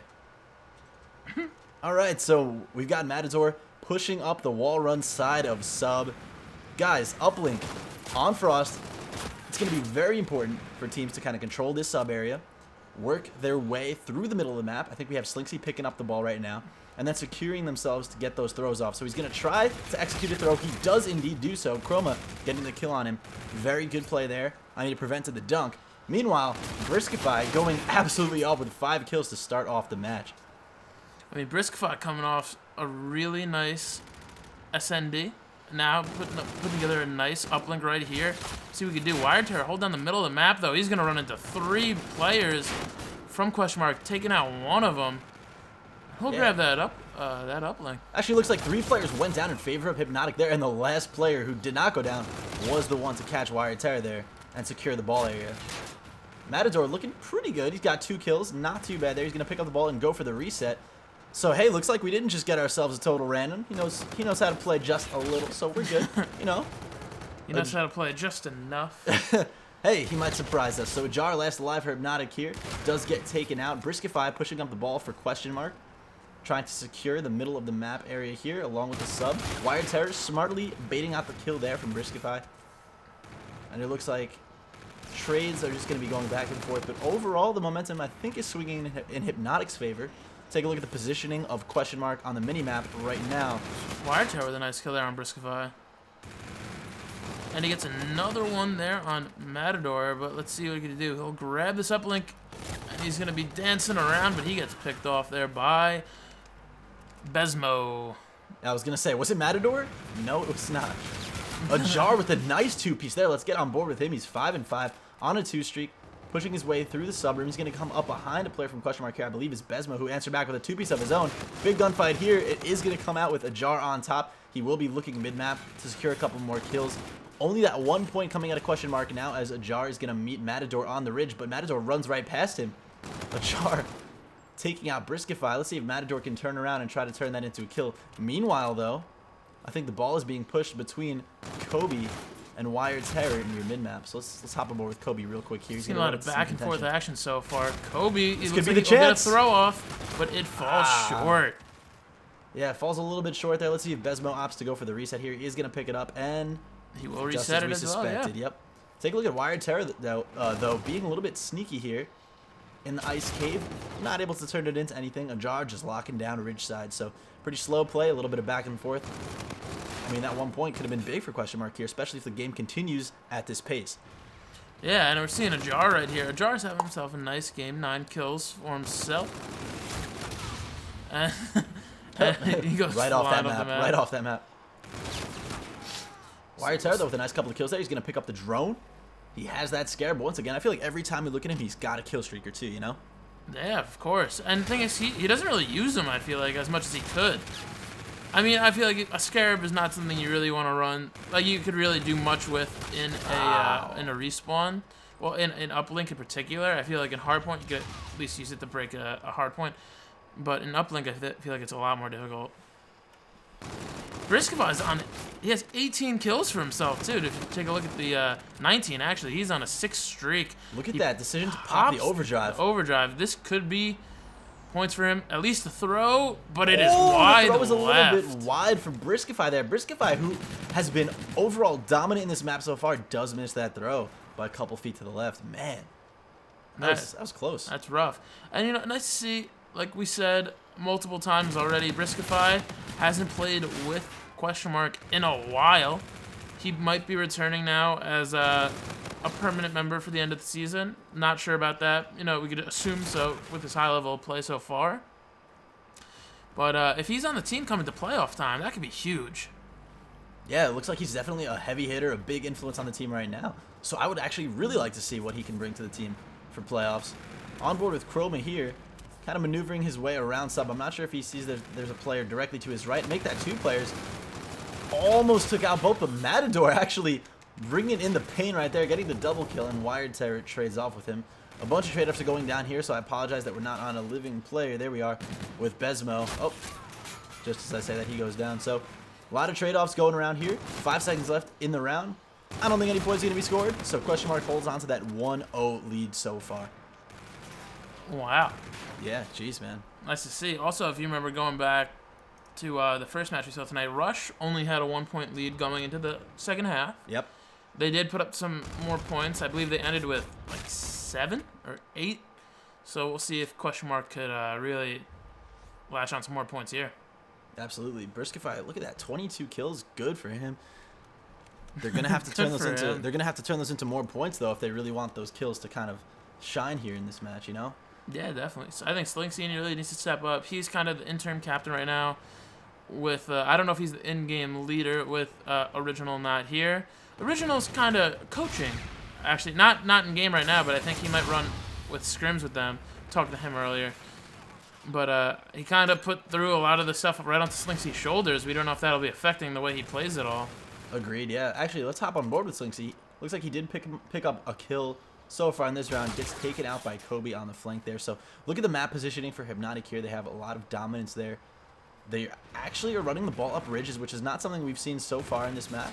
All right, so we've got Matador pushing up the wall run side of sub. Guys, uplink on Frost. It's going to be very important for teams to kind of control this sub area, work their way through the middle of the map. I think we have Slinksy picking up the ball right now, and then securing themselves to get those throws off. So he's going to try to execute a throw. He does indeed do so. Chroma getting the kill on him. Very good play there. I mean, it prevented the dunk. Meanwhile, Briskify going absolutely up with 5 kills to start off the match. I mean, Briskify coming off a really nice SND. Now putting together a nice uplink right here. See what we can do. Wire Terror hold down the middle of the map, though. He's going to run into 3 players from question mark, taking out one of them. He'll grab that uplink. Actually, looks like 3 players went down in favor of Hypnotic there, and the last player who did not go down was the one to catch Wire Terror there and secure the ball area. Matador looking pretty good. He's got 2 kills. Not too bad there. He's going to pick up the ball and go for the reset. So, hey, looks like we didn't just get ourselves a total random. He knows how to play just a little, so we're good, you know. He knows how to play just enough. Hey, he might surprise us. So, Jar, last alive for Hypnotic here, does get taken out. Briskify pushing up the ball for question mark. Trying to secure the middle of the map area here, along with the sub. Wire Terror smartly baiting out the kill there from Briskify. And it looks like trades are just going to be going back and forth. But overall, the momentum, I think, is swinging in Hypnotic's favor. Take a look at the positioning of question mark on the mini-map right now. Wire Tower with a nice kill there on Briskify. And he gets another one there on Matador, but let's see what he can do. He'll grab this uplink, and he's going to be dancing around, but he gets picked off there by Besmo. I was going to say, was it Matador? No, it was not. A Jar with a nice 2-piece there. Let's get on board with him. He's 5-5 on a 2-streak. Pushing his way through the sub room. He's going to come up behind a player from question mark here. I believe is Besmo, who answered back with a 2-piece of his own. Big gunfight here. It is going to come out with a Jar on top. He will be looking mid-map to secure a couple more kills. Only that 1 point coming out of question mark now as a Jar is going to meet Matador on the ridge, but Matador runs right past him. A Jar taking out Briskify. Let's see if Matador can turn around and try to turn that into a kill. Meanwhile, though, I think the ball is being pushed between Kobe and Wire Terror near mid-map. So let's hop aboard with Kobe real quick here. He's seen a lot of back and forth action so far. Kobe, this looks could be like the he'll get a chance. throw off, but it falls short. Yeah, it falls a little bit short there. Let's see if Besmo opts to go for the reset here. He is going to pick it up, and he will reset it as well, yeah. Yep. Take a look at Wire Terror, though, being a little bit sneaky here in the ice cave. Not able to turn it into anything. A Jar just locking down ridge side. So pretty slow play, a little bit of back and forth. I mean, that 1 point could have been big for question mark here, especially if the game continues at this pace. Yeah, and we're seeing a Jar right here. A Jar's having himself a nice game, 9 kills for himself. And he goes right off that map. Right off that map. Wire Terror, though, with a nice couple of kills there. He's going to pick up the drone. He has that scare, but once again, I feel like every time we look at him, he's got a kill streak or 2, you know? Yeah, of course. And the thing is, he doesn't really use them, I feel like, as much as he could. I mean, I feel like a Scarab is not something you really want to run. Like, you could really do much with in a respawn. Well, in uplink in particular. I feel like in hardpoint, you could at least use it to break a hardpoint. But in uplink, I feel like it's a lot more difficult. Briskify's on... He has 18 kills for himself, too. If you take a look at the 19, actually, he's on a 6 streak. Look at that decision to pop the overdrive. The overdrive. This could be points for him. At least the throw, but it is wide the throw was a left. little bit wide for Briskify there. Briskify, who has been overall dominant in this map so far, does miss that throw by a couple feet to the left. Man, that was close. That's rough. And, you know, nice to see, like we said, multiple times already. Briskify hasn't played with question mark in a while. He might be returning now as a permanent member for the end of the season. Not sure about that. You know, we could assume so with his high level of play so far. But if he's on the team coming to playoff time, that could be huge. Yeah, it looks like he's definitely a heavy hitter, a big influence on the team right now. So I would actually really like to see what he can bring to the team for playoffs. On board with Chroma here, kind of maneuvering his way around sub. I'm not sure if he sees there's a player directly to his right. Make that 2 players. Almost took out both, but Matador actually bringing in the pain right there, getting the double kill, and Wired Terror trades off with him. A bunch of trade-offs are going down here, so I apologize that we're not on a living player. There we are with Besmo. Oh, just as I say that, he goes down. So a lot of trade-offs going around here. 5 seconds left in the round. I don't think any points are going to be scored, so question mark holds on to that 1-0 lead so far. Wow. Yeah, jeez, man. Nice to see. Also, if you remember going back to the first match we saw tonight, Rush only had a 1-point lead going into the second half. Yep. They did put up some more points. I believe they ended with like 7 or 8. So we'll see if question mark could really latch on some more points here. Absolutely. Briskify, look at that. 22 kills, good for him. They're gonna have to turn those into more points though if they really want those kills to kind of shine here in this match, you know? Yeah, definitely. So I think Slinksy really needs to step up. He's kind of the interim captain right now with I don't know if he's the in-game leader with Original not here. Original's kind of coaching. Actually, not in game right now, but I think he might run with scrims with them. Talked to him earlier. But he kind of put through a lot of the stuff right onto Slinksy's shoulders. We don't know if that'll be affecting the way he plays it all. Agreed, yeah. Actually, let's hop on board with Slinksy. Looks like he did pick up a kill so far in this round. Gets taken out by Kobe on the flank there. So look at the map positioning for Hypnotic here. They have a lot of dominance there. They actually are running the ball up ridges, which is not something we've seen so far in this map.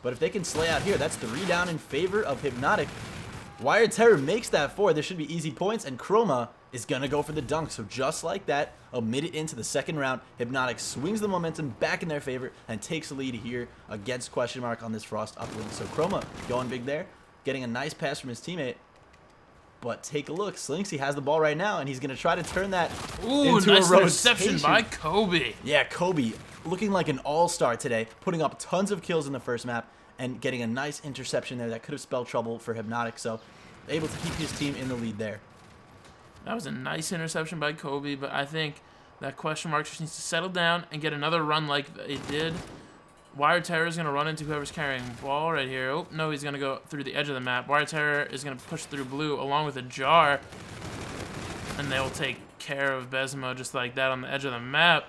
But if they can slay out here, that's 3 down in favor of Hypnotic. Wired Terror makes that 4. There should be easy points, and Chroma is going to go for the dunk. So just like that, a minute into the second round, Hypnotic swings the momentum back in their favor and takes the lead here against question mark on this Frost uplink. So Chroma going big there, getting a nice pass from his teammate. But take a look, Slinksy has the ball right now, and he's going to try to turn that into nice a interception by Kobe. Yeah, Kobe looking like an all-star today, putting up tons of kills in the first map and getting a nice interception there that could have spelled trouble for Hypnotic. So able to keep his team in the lead there. That was a nice interception by Kobe, but I think that question mark just needs to settle down and get another run like it did. Wired Terror is going to run into whoever's carrying the ball right here. Oh, no, he's going to go through the edge of the map. Wired Terror is going to push through blue along with a jar, and they will take care of Besmo just like that on the edge of the map.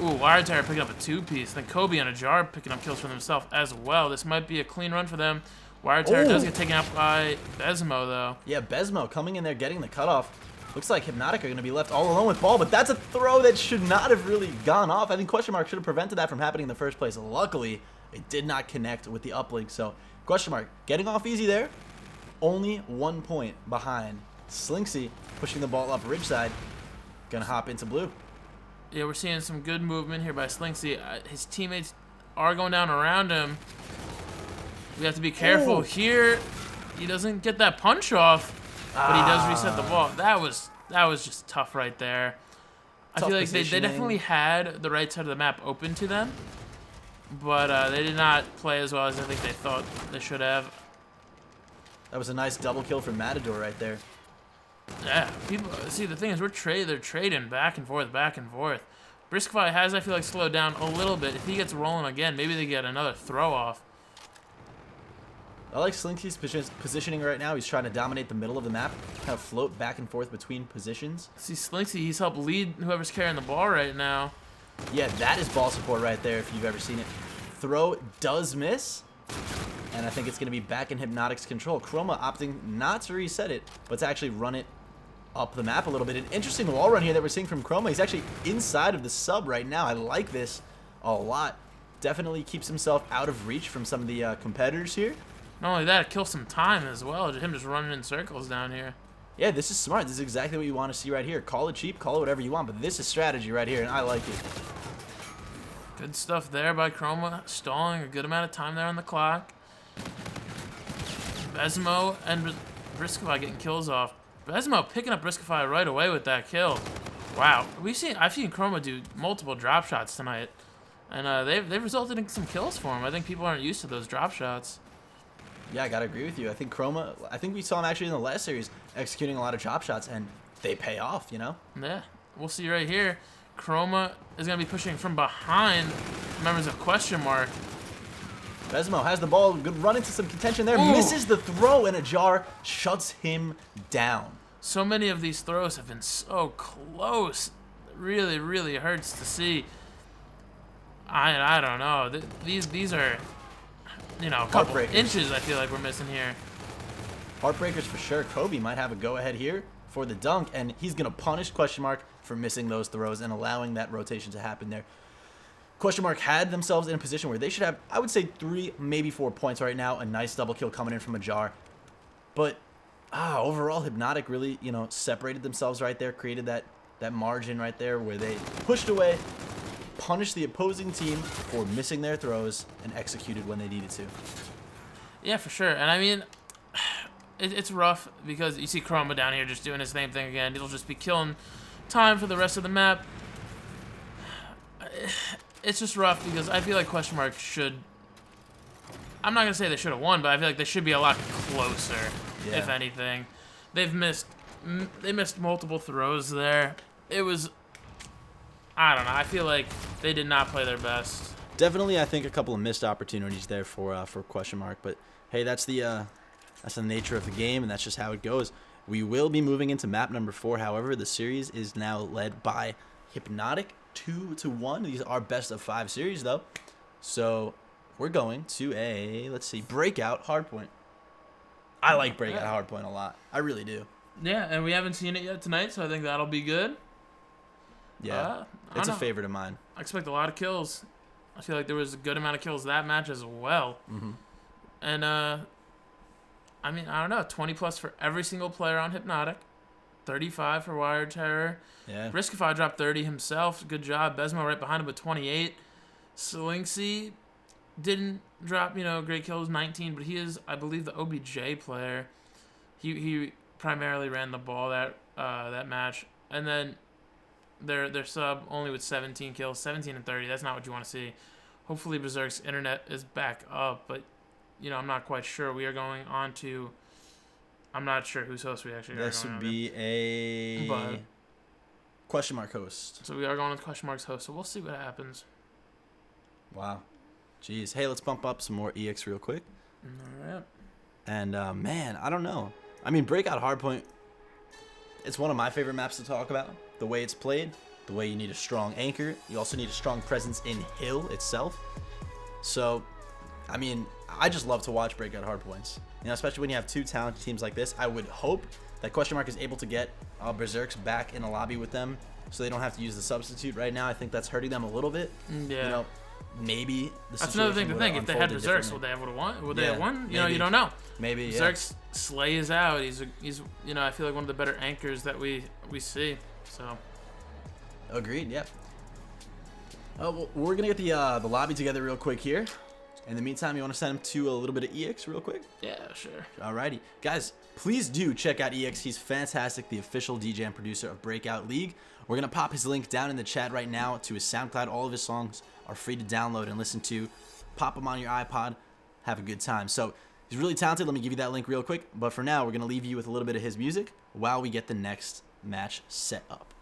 Ooh, Wired Terror picking up a 2-piece. Then Kobe and a jar picking up kills for themselves as well. This might be a clean run for them. Wired Terror does get taken out by Besmo, though. Yeah, Besmo coming in there, getting the cutoff. Looks like Hypnotic are going to be left all alone with ball, but that's a throw that should not have really gone off. I think question mark should have prevented that from happening in the first place. Luckily, it did not connect with the uplink. So question mark getting off easy there. Only 1 point behind. Slinksy pushing the ball up ridge side. Going to hop into blue. Yeah, we're seeing some good movement here by Slinksy. His teammates are going down around him. We have to be careful here. He doesn't get that punch off. But he does reset the ball. That was just tough right there. I feel like they definitely had the right side of the map open to them, but they did not play as well as I think they thought they should have. That was a nice double kill from Matador right there. Yeah, people see the thing is they're trading back and forth, back and forth. Briskify has I feel like slowed down a little bit. If he gets rolling again, maybe they get another throw off. I like Slinksy's positioning right now. He's trying to dominate the middle of the map, kind of float back and forth between positions. See Slinksy, he's helped lead whoever's carrying the ball right now. Yeah, that is ball support right there if you've ever seen it. Throw does miss, and I think it's going to be back in Hypnotic's control. Chroma opting not to reset it, but to actually run it up the map a little bit. An interesting wall run here that we're seeing from Chroma. He's actually inside of the sub right now. I like this a lot. Definitely keeps himself out of reach from some of the competitors here. Not only that, it kills some time as well. Him just running in circles down here. Yeah, this is smart. This is exactly what you want to see right here. Call it cheap, call it whatever you want, but this is strategy right here, and I like it. Good stuff there by Chroma, stalling a good amount of time there on the clock. Besmo and Briskify getting kills off. Besmo picking up Briskify right away with that kill. Wow, I've seen Chroma do multiple drop shots tonight, and they've resulted in some kills for him. I think people aren't used to those drop shots. Yeah, I gotta agree with you. I think we saw him actually in the last series executing a lot of drop shots, and they pay off, you know? Yeah, we'll see right here. Chroma is gonna be pushing from behind members of Question Mark. Besmo has the ball, good run into some contention there, Ooh. misses the throw, and Ajar shuts him down. So many of these throws have been so close. It really, really hurts to see. I don't know. These are, you know, a couple Heartbreakers. inches I feel like we're missing here. Heartbreakers for sure. Kobe might have a go-ahead here for the dunk, and he's going to punish Question Mark for missing those throws and allowing that rotation to happen there. Question Mark had themselves in a position where they should have, I would say, 3, maybe 4 points right now. A nice double kill coming in from Ajar. But overall, Hypnotic really, you know, separated themselves right there, created that margin right there where they pushed away, punished the opposing team for missing their throws, and executed when they needed to. Yeah, for sure. And I mean, it's rough because you see Chroma down here just doing his same thing again. He'll just be killing time for the rest of the map. It's just rough because I feel like Question Mark should... I'm not going to say they should have won, but I feel like they should be a lot closer, if anything. They missed multiple throws there. It was... I don't know. I feel like they did not play their best. Definitely, I think a couple of missed opportunities there for Question Mark. But hey, that's the nature of the game, and that's just how it goes. We will be moving into map number 4. However, the series is now led by Hypnotic, 2-1. These are best of 5 series though. So we're going to a, let's see, Breakout Hardpoint. I like Breakout Hardpoint a lot. I really do. Yeah, and we haven't seen it yet tonight, so I think that'll be good. Yeah, it's a favorite of mine. I expect a lot of kills. I feel like there was a good amount of kills that match as well. Mm-hmm. And, I mean, I don't know, 20 plus for every single player on Hypnotic. 35 for Wire Terror. Yeah. Riskify dropped 30 himself. Good job. Besmo right behind him with 28. Slinksy didn't drop, you know, great kills, 19, but he is, I believe, the OBJ player. He primarily ran the ball that match. And then their sub only with 17 kills, 17 and 30. That's not what you want to see. Hopefully Berserk's internet is back up, but, you know, I'm not quite sure. We are going on to... I'm not sure whose host we actually are going on. This would be a Question Mark host. So we are going with Question Mark's host, so we'll see what happens. Wow. Jeez. Hey, let's bump up some more EX real quick. All right. And, man, I don't know. I mean, Breakout Hardpoint, it's one of my favorite maps to talk about. The way it's played, the way you need a strong anchor. You also need a strong presence in Hill itself. So, I mean, I just love to watch Breakout Hardpoints. You know, especially when you have 2 talented teams like this. I would hope that Question Mark is able to get Berserks back in the lobby with them so they don't have to use the substitute right now. I think that's hurting them a little bit. Yeah. You know, maybe the That's another thing to think. situation If they had unfolded Berserks, would differently. they have won? Would Yeah, they have won? You know, maybe. you don't know. Maybe, yeah. Berserk's Slay is out. He's you know, I feel like one of the better anchors that we see. So. Agreed, yep. Well, we're going to get the lobby together real quick here. In the meantime, you want to send him to a little bit of EX real quick? Yeah, sure. Alrighty. Guys, please do check out EX. He's fantastic, the official DJ and producer of Breakout League. We're going to pop his link down in the chat right now to his SoundCloud. All of his songs are free to download and listen to. Pop them on your iPod. Have a good time. So, he's really talented. Let me give you that link real quick. But for now, we're going to leave you with a little bit of his music while we get the next match set up.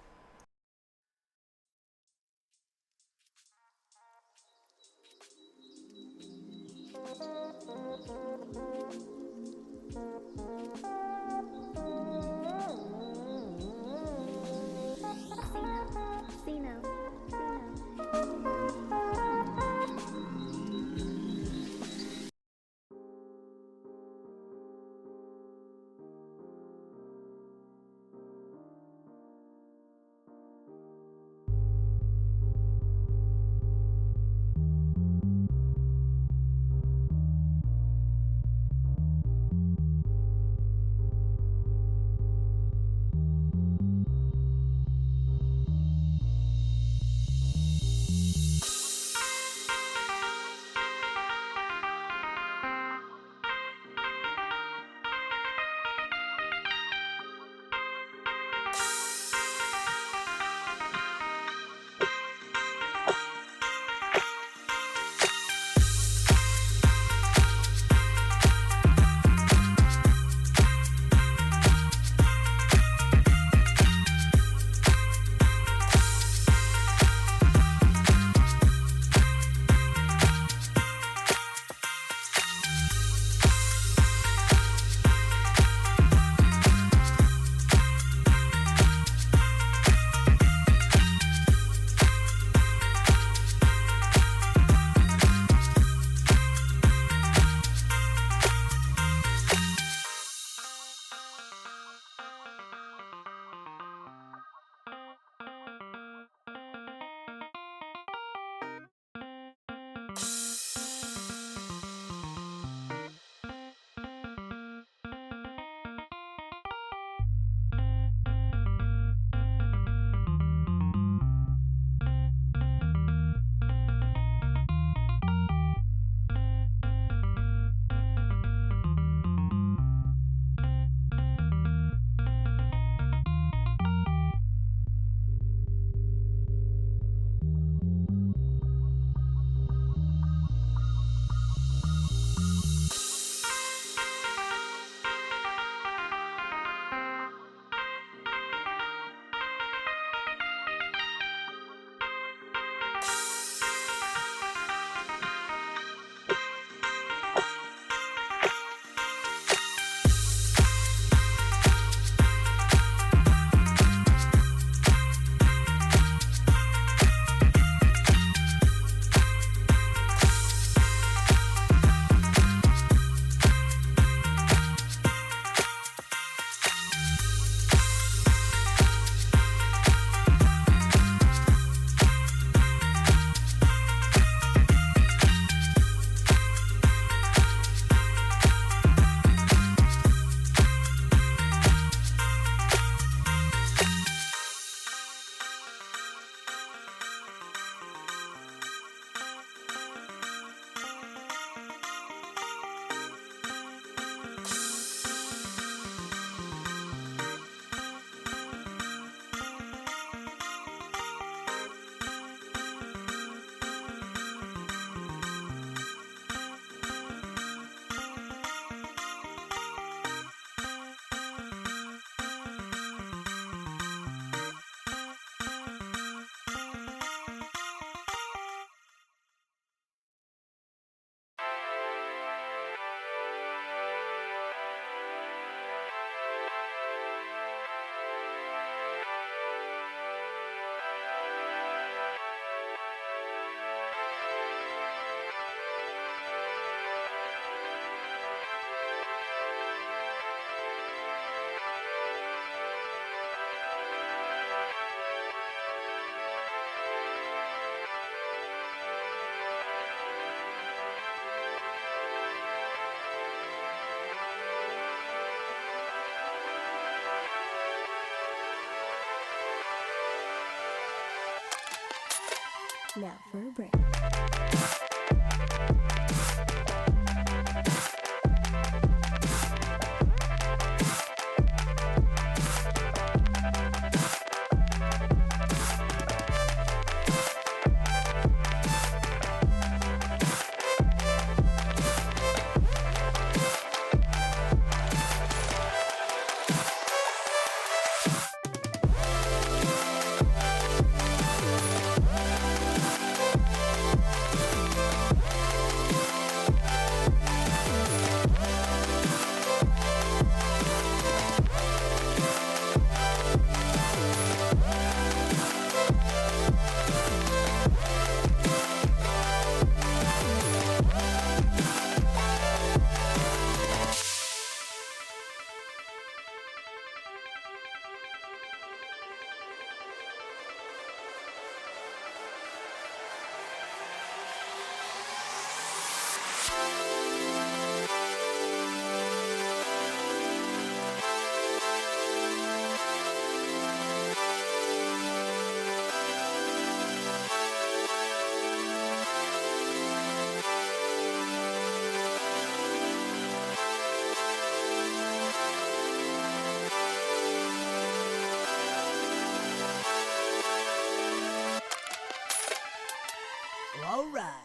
Now for a break. All right.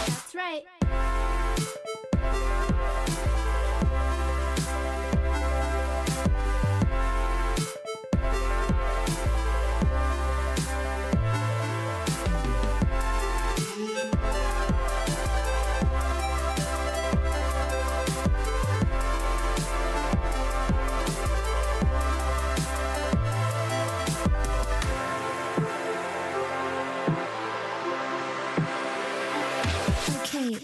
That's right. Okay.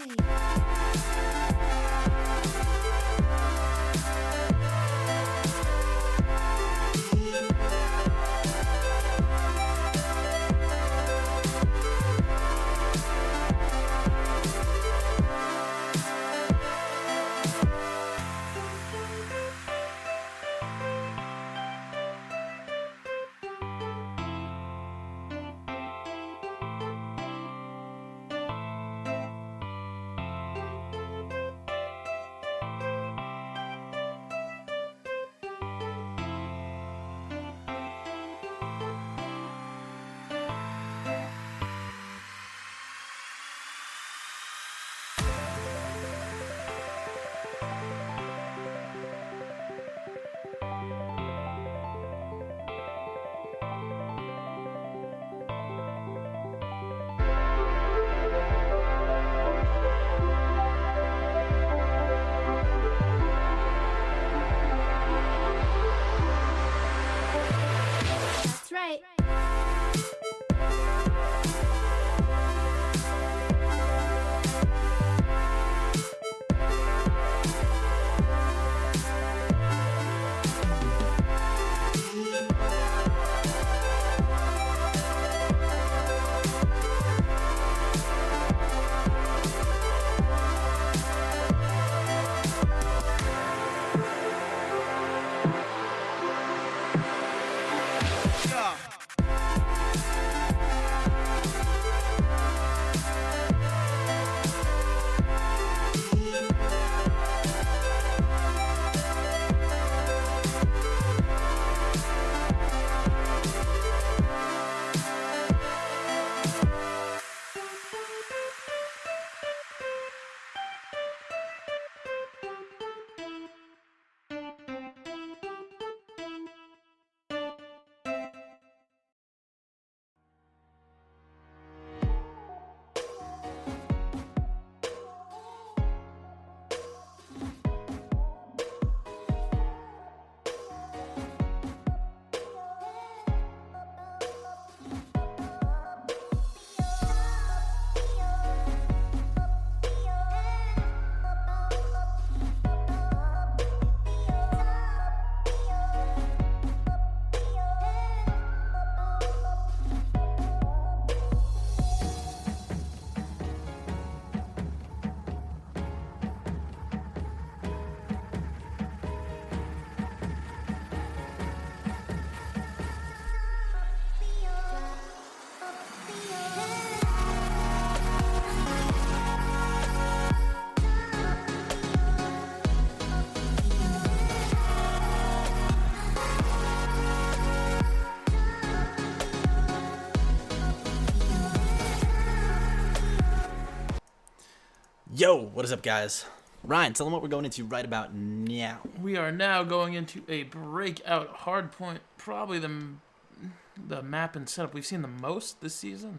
Yo, what is up, guys? Ryan, tell them what we're going into right about now. We are now going into a breakout hardpoint, probably the map and setup we've seen the most this season.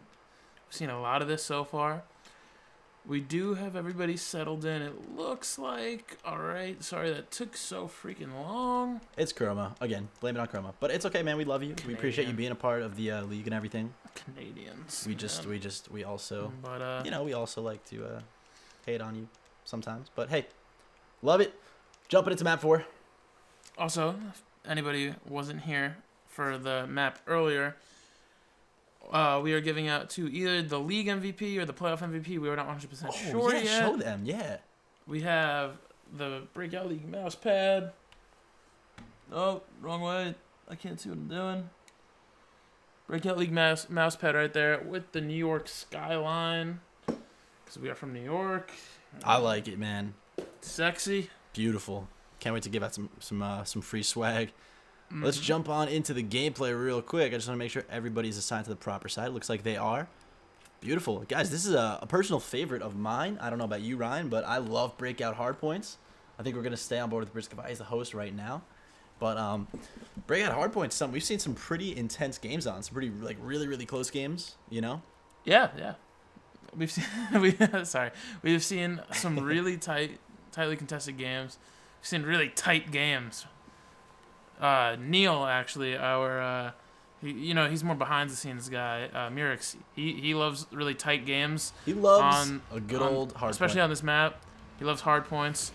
We've seen a lot of this so far. We do have everybody settled in, it looks like. Alright, sorry that took so freaking long. It's Chroma. Again, blame it on Chroma. But it's okay, man. We love you. We appreciate you being a part of the league and everything. Canadians. We also, But, we also like to hate on you sometimes. But hey, love it. Jumping into map 4. Also, if anybody wasn't here for the map earlier, we are giving out to either the league MVP or the playoff MVP. We are not 100% sure yeah, yet. show them, yeah. We have the Breakout League mouse pad. Oh, wrong way. I can't see what I'm doing. Breakout League mouse pad right there with the New York skyline. Because we are from New York. I like it, man. Sexy. Beautiful. Can't wait to give out some free swag. Let's jump on into the gameplay real quick. I just want to make sure everybody's assigned to the proper side. Looks like they are. Beautiful. Guys, this is a personal favorite of mine. I don't know about you, Ryan, but I love breakout hardpoints. I think we're going to stay on board with Briscoe as the host right now. But breakout hardpoints, we've seen some pretty intense games on. Some pretty, really, really close games, you know? Yeah. We've seen we've seen some really tightly contested games. We've seen really tight games. Neil, actually, our he's more behind the scenes guy. Murix, he loves really tight games. He loves a good old hard especially point. on this map. He loves hard points.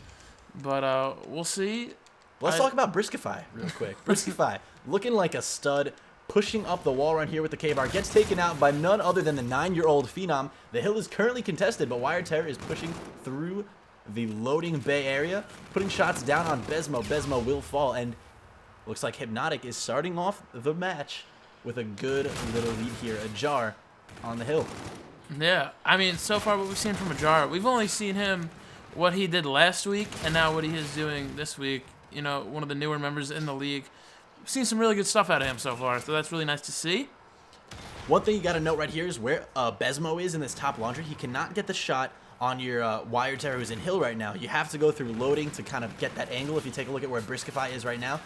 But we'll see. Let's talk about Briscoe real quick. Briscoe looking like a stud, pushing up the wall right here with the K-bar. Gets taken out by none other than the 9-year-old Phenom. The hill is currently contested, but Wire Terror is pushing through the loading bay area, putting shots down on Besmo. Besmo will fall, and looks like Hypnotic is starting off the match with a good little lead here. Ajar on the hill. Yeah, I mean, so far what we've seen from Ajar, we've only seen him what he did last week and now what he is doing this week. You know, one of the newer members in the league. We've seen some really good stuff out of him so far, so that's really nice to see. One thing you got to note right here is where Besmo is in this top launcher. He cannot get the shot on your Wire Terror who's in hill right now. You have to go through loading to kind of get that angle. If you take a look at where Briscoe is right now,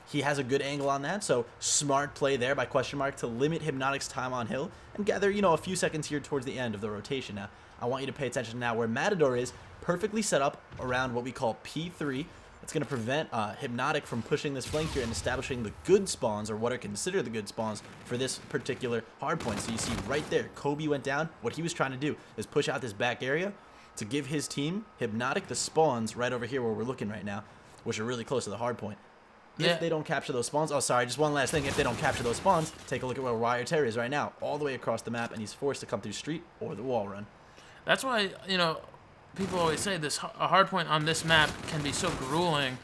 he has a good angle on that, so smart play there by Question Mark to limit Hypnotic's time on hill and gather, a few seconds here towards the end of the rotation. Now, I want you to pay attention now where Matador is, perfectly set up around what we call P3. It's going to prevent Hypnotic from pushing this flank here and establishing the good spawns, or what are considered the good spawns, for this particular hardpoint. So you see right there, Kobe went down. What he was trying to do is push out this back area to give his team, Hypnotic, the spawns right over here where we're looking right now, which are really close to the hardpoint. If they don't capture those spawns, just one last thing, if they don't capture those spawns, take a look at where Wire Terror is right now, all the way across the map, and he's forced to come through street or the wall run. That's why, people always say a hardpoint on this map can be so grueling,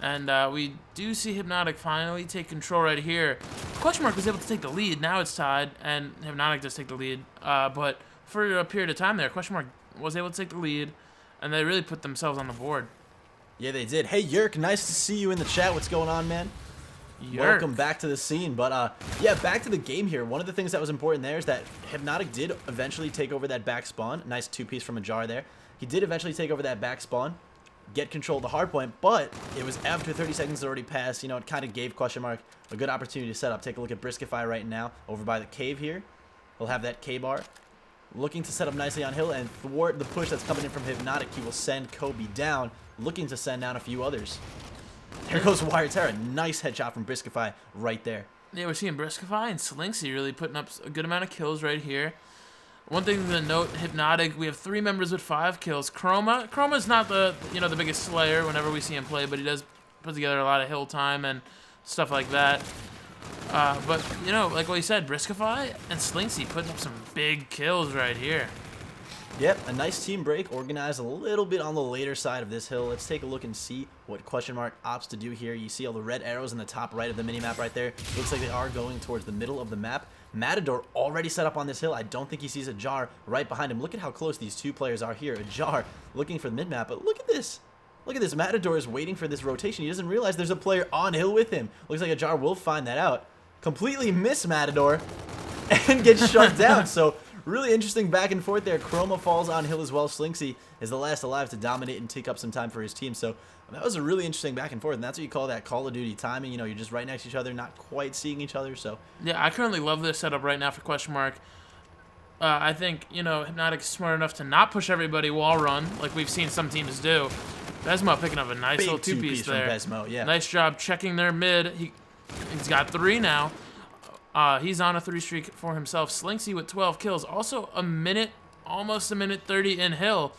and we do see Hypnotic finally take control right here. Question Mark was able to take the lead, now it's tied, and Hypnotic does take the lead, but for a period of time there, Question Mark was able to take the lead, and they really put themselves on the board. Yeah, they did. Hey, Yerk, nice to see you in the chat. What's going on, man? Yerk. Welcome back to the scene. But, yeah, back to the game here. One of the things that was important there is that Hypnotic did eventually take over that back spawn. Nice two-piece from Ajar there. He did eventually take over that back spawn, get control of the hardpoint, but it was after 30 seconds had already passed. It kind of gave Question Mark a good opportunity to set up. Take a look at Briscoe right now over by the cave here. He'll have that K-bar. Looking to set up nicely on hill and thwart the push that's coming in from Hypnotic. He will send Kobe down, looking to send down a few others. Here goes Wire Terror. Nice headshot from Briscoe right there. Yeah, we're seeing Briscoe and Slinksy really putting up a good amount of kills right here. One thing to note, Hypnotic, we have 3 members with 5 kills. Chroma's not the the biggest slayer whenever we see him play, but he does put together a lot of hill time and stuff like that. But, like what you said, Briscoe and Slinksy putting up some big kills right here. Yep, a nice team break, organized a little bit on the later side of this hill. Let's take a look and see what Question Mark opts to do here. You see all the red arrows in the top right of the minimap right there. Looks like they are going towards the middle of the map. Matador already set up on this hill. I don't think he sees Ajar right behind him. Look at how close these two players are here. Ajar looking for the mid-map, but look at this. Look at this. Matador is waiting for this rotation. He doesn't realize there's a player on hill with him. Looks like Ajar will find that out. Completely miss Matador and get shut down. So really interesting back and forth there. Chroma falls on hill as well. Slinksy is the last alive to dominate and take up some time for his team. So that was a really interesting back and forth, and that's what you call that Call of Duty timing. You know, you're just right next to each other, not quite seeing each other. So Yeah, I currently love this setup right now for Question Mark. I think, you know, Hypnotic is smart enough to not push everybody wall run like we've seen some teams do. Besmo picking up a nice big little two-piece there. from Besmo, yeah. Nice job checking their mid. He's got 3 now. He's on a 3 streak for himself. Slinksy with 12 kills. Also a minute, almost a minute 30 in hill.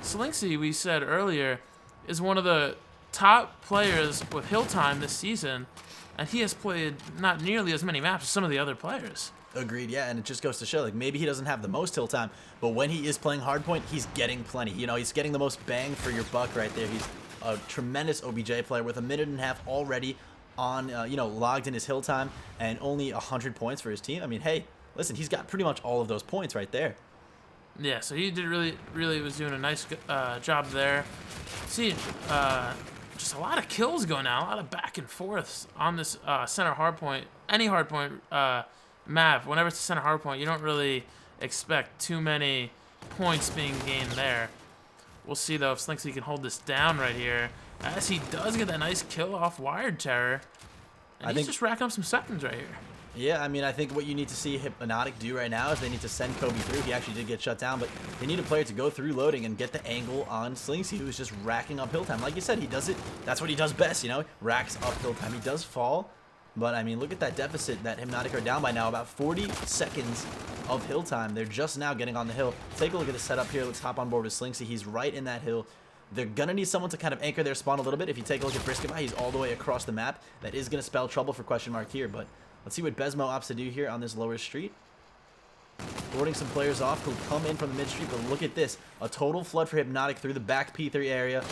Slinksy, we said earlier, is one of the top players with hill time this season, and he has played not nearly as many maps as some of the other players. Agreed, yeah, and it just goes to show, like, maybe he doesn't have the most hill time, but when he is playing hardpoint, he's getting plenty. You know, he's getting the most bang for your buck right there. He's a tremendous OBJ player with a minute and a half already on, you know, logged in his hill time, and only 100 points for his team. I mean, hey, listen, he's got pretty much all of those points right there. Yeah, so he did really was doing a nice job there. See, just a lot of kills going now, a lot of back and forths on this center hardpoint. Any hardpoint map, whenever it's a center hardpoint, you don't really expect too many points being gained there. We'll see, though, if Slinksy can hold this down right here, as he does get that nice kill off Wired Terror. And he's just racking up some seconds right here. Yeah, I mean, I think what you need to see Hypnotic do right now is they need to send Kobe through. He actually did get shut down, but they need a player to go through loading and get the angle on Slinksy, who's just racking up hill time. Like you said, he does it. That's what he does best, you know? Racks up hill time. He does fall, but, I mean, look at that deficit that Hypnotic are down by now. About 40 seconds of hill time. They're just now getting on the hill. Take a look at the setup here. Let's hop on board with Slinksy. He's right in that hill. They're going to need someone to kind of anchor their spawn a little bit. If you take a look at Breakout, he's all the way across the map. That is going to spell trouble for Question Mark here, but let's see what Besmo opts to do here on this lower street. Boarding some players off who come in from the mid street, but look at this. A total flood for Hypnotic through the back P3 area.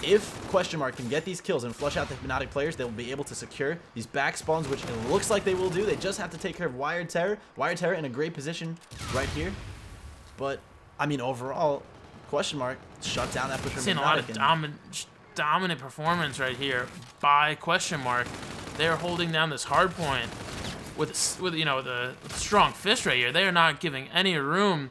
If Question Mark can get these kills and flush out the Hypnotic players, they'll be able to secure these back spawns, which it looks like they will do. They just have to take care of Wired Terror. Wired Terror in a great position right here. But, I mean, overall, Question Mark shut down that push from Seeing Hypnotic. a lot of dominant performance right here by Question Mark. They're holding down this hard point with you know, the strong fist right here. They are not giving any room,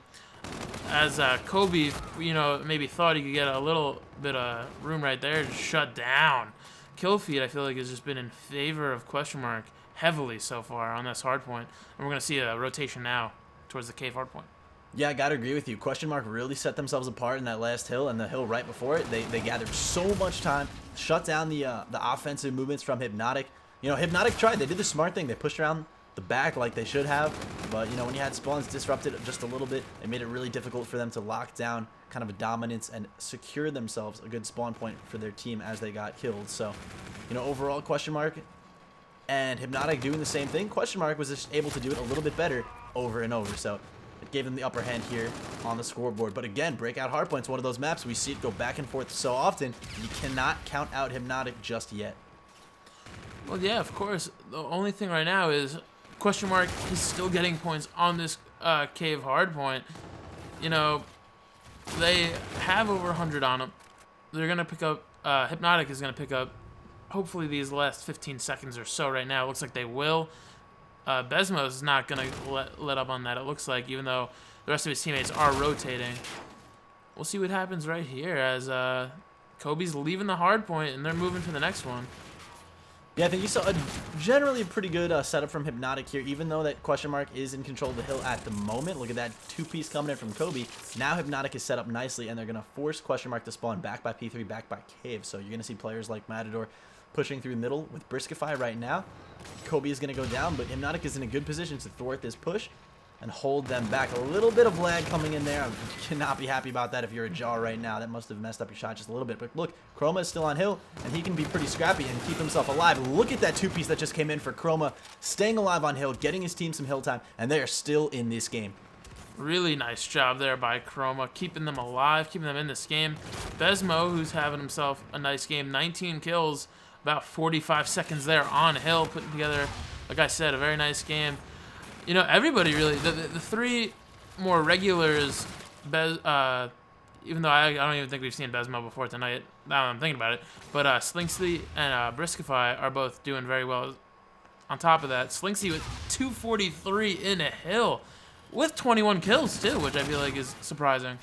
as Kobe, you know, maybe thought he could get a little bit of room right there to shut down. Kill feed, I feel like, has just been in favor of Question Mark heavily so far on this hard point. And we're going to see a rotation now towards the cave hard point. Yeah, I gotta agree with you. Question Mark really set themselves apart in that last hill, and the hill right before it. They gathered so much time, shut down the offensive movements from Hypnotic. You know, Hypnotic tried. They did the smart thing. They pushed around the back like they should have, but, you know, when you had spawns disrupted just a little bit, it made it really difficult for them to lock down kind of a dominance and secure themselves a good spawn point for their team as they got killed. So, you know, overall, Question Mark and Hypnotic doing the same thing. Question Mark was just able to do it a little bit better over and over. So it gave them the upper hand here on the scoreboard. But again, Breakout Hardpoint's one of those maps. We see it go back and forth so often. You cannot count out Hypnotic just yet. Well, yeah, of course. The only thing right now is Question Mark is still getting points on this cave hardpoint. You know, they have over 100 on them. They're going to pick up, Hypnotic is going to pick up, hopefully, these last 15 seconds or so right now. It looks like they will. Besmo is not going to let up on that, it looks like, even though the rest of his teammates are rotating. We'll see what happens right here as Kobe's leaving the hard point and they're moving to the next one. Yeah, I think you saw a generally pretty good setup from Hypnotic here, even though that Question Mark is in control of the hill at the moment. Look at that two-piece coming in from Kobe. Now Hypnotic is set up nicely, and they're going to force Question Mark to spawn back by P3, back by Cave. So you're going to see players like Matador pushing through the middle with Briskify right now. Kobe is going to go down, but Hypnotic is in a good position to thwart this push and hold them back. A little bit of lag coming in there. I cannot be happy about that if you're a Jar right now. That must have messed up your shot just a little bit. But look, Chroma is still on hill, and he can be pretty scrappy and keep himself alive. Look at that two-piece that just came in for Chroma, staying alive on hill, getting his team some hill time, and they are still in this game. Really nice job there by Chroma, keeping them alive, keeping them in this game. Besmo, who's having himself a nice game, 19 kills, about 45 seconds there on hill, putting together, like I said, a very nice game. You know, everybody really, the three more regulars, even though I don't even think we've seen Besmo before tonight, now I'm thinking about it, but Slinksy and Briskify are both doing very well. On top of that, Slinksy with 243 in a hill. with 21 kills too, which I feel like is surprising.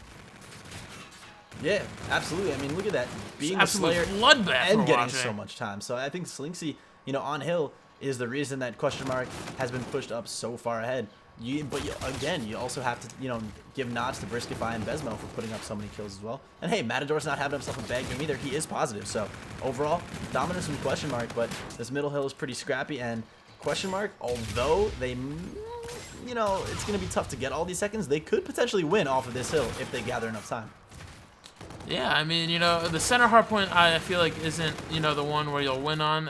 Yeah, absolutely. I mean, look at that. Being a Absolute Slayer bloodbath and we're getting watching. so much time. So I think Slinksy, you know, on Hill is the reason that question mark has been pushed up so far ahead. Again, you also have to, you know, give nods to Briskify and Besmo for putting up so many kills as well. And hey, Matador's not having himself a bad game either. He is positive. So overall, dominance from question mark, but this middle hill is pretty scrappy. And question mark, although they, you know, it's going to be tough to get all these seconds, they could potentially win off of this hill if they gather enough time. Yeah, I mean, you know, the center hardpoint I feel like isn't, you know, the one where you'll win on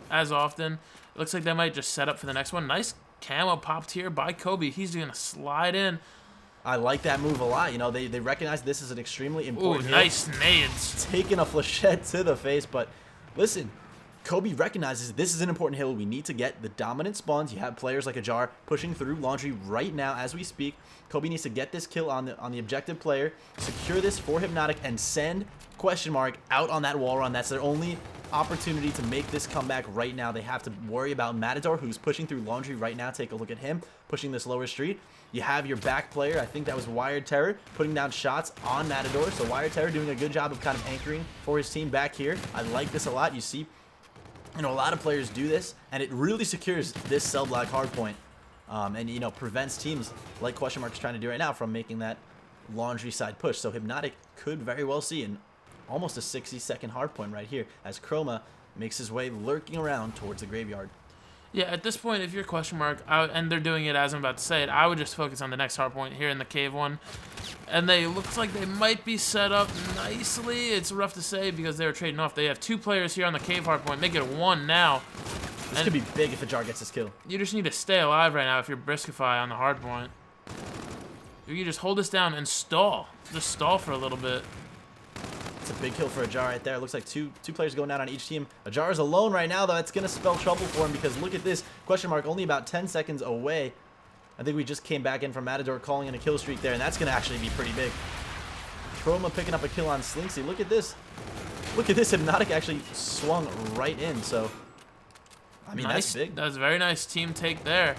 as often. It looks like they might just set up for the next one. Nice camo popped here by Kobe. He's going to slide in. I like that move a lot. You know, they recognize this is an extremely important Ooh, hill. nice nades. Taking a flechette to the face, but listen, Kobe recognizes this is an important hill. We need to get the dominant spawns. You have players like Ajar pushing through Laundry right now as we speak. Kobe needs to get this kill on the objective player, secure this for Hypnotic, and send question mark out on that wall run. That's their only opportunity to make this comeback right now. They have to worry about Matador, who's pushing through Laundry right now. Take a look at him pushing this lower street. You have your back player, I think that was Wired Terror, putting down shots on Matador. So Wired Terror doing a good job of kind of anchoring for his team back here. I like this a lot. You see, you know, a lot of players do this, and it really secures this cell block hardpoint. And, you know, prevents teams like question mark is trying to do right now from making that Laundry side push. So Hypnotic could very well see an almost a 60-second hardpoint right here as Chroma makes his way lurking around towards the graveyard. Yeah, at this point, if you're question mark, and they're doing it as I'm about to say it, I would just focus on the next hardpoint here in the cave one. And looks like they might be set up nicely. It's rough to say because they were trading off. They have 2 players here on the cave hardpoint. Make it 1 now. This could be big if Ajar gets this kill. You just need to stay alive right now if you're Briskify on the hardpoint. You just hold this down and stall. Just stall for a little bit. It's a big kill for Ajar right there. It looks like two players going down on each team. Ajar is alone right now, though. It's going to spell trouble for him because look at this. Question mark only about 10 seconds away. I think we just came back in from Matador calling in a kill streak there, and that's going to actually be pretty big. Chroma picking up a kill on Slinksy. Look at this. Look at this. Hypnotic actually swung right in, so... I mean, nice. that's big. That's a very nice team take there.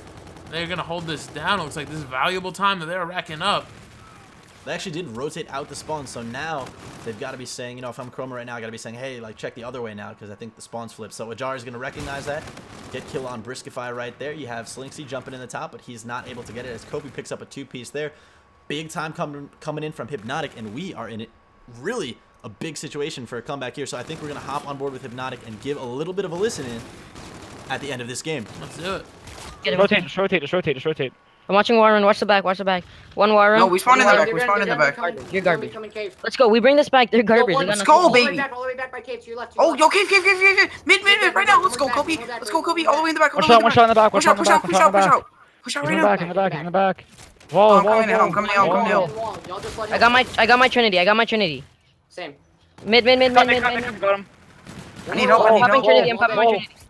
They're going to hold this down. It looks like this is valuable time that they're racking up. They actually did rotate out the spawn, so now they've got to be saying, you know, if I'm Chroma right now, I got to be saying, hey, like, check the other way now, because I think the spawn's flipped. So Ajar is going to recognize that, get kill on Briskify right there. You have Slinksy jumping in the top, but he's not able to get it as Kobe picks up a 2-piece there. Big time coming in from Hypnotic, and we are in it really a big situation for a comeback here. So I think we're going to hop on board with Hypnotic and give a little bit of a listen in at the end of this game. Let's do it. Rotate, just rotate. I'm watching Warren. Watch the back. One Warren. No, we spawned in the back. We spawned in the back. You're garbage. Let's go. We bring this back. They're garbage. Let's go, baby. All the way back by cave to your left. Oh, yo, cave. Mid, right now. Let's go, Kobe. Let's go, Kobe. All the way in the back. One shot in the back. Push out right now. In the back. Wall. I'm coming down. I got my Trinity. Same. Mid. I need help. I'm popping Trinity.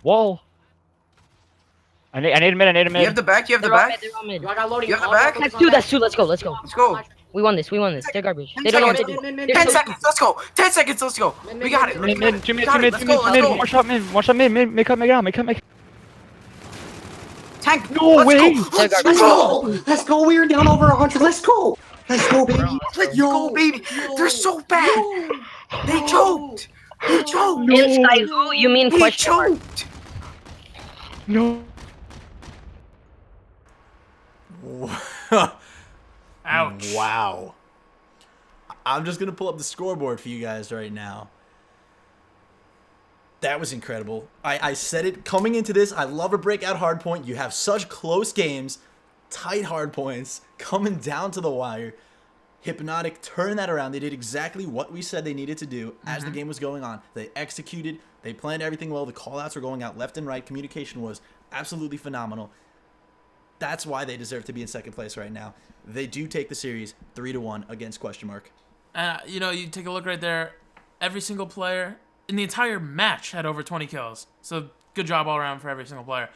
Wall. I need a mid. You have the back. They're all mid. I got loading. You have the back? That's two. Let's go. Let's go. We won this. They're garbage. They don't know what to do. 10 seconds. Let's go. 10 seconds. Let's go. We got it. Mid. Two mid. Let's go. One shot mid. Make up. Tank. No way. Let's go. Let's go. We're down over 100. Let's go. Let's go, baby. Let's go, baby. They're so bad. They choked. Inside who? You mean They question mark? choked. No. Ouch. Wow. I'm just going to pull up the scoreboard for you guys right now. That was incredible. I said it coming into this. I love a breakout hard point. You have such close games, tight hard points, coming down to the wire. Hypnotic turned that around. They did exactly what we said they needed to do as the game was going on. They executed. They planned everything well. The call-outs were going out left and right. Communication was absolutely phenomenal. That's why they deserve to be in second place right now. They do take the series 3-1 against question mark. You know, you take a look right there. Every single player in the entire match had over 20 kills. So good job all around for every single player.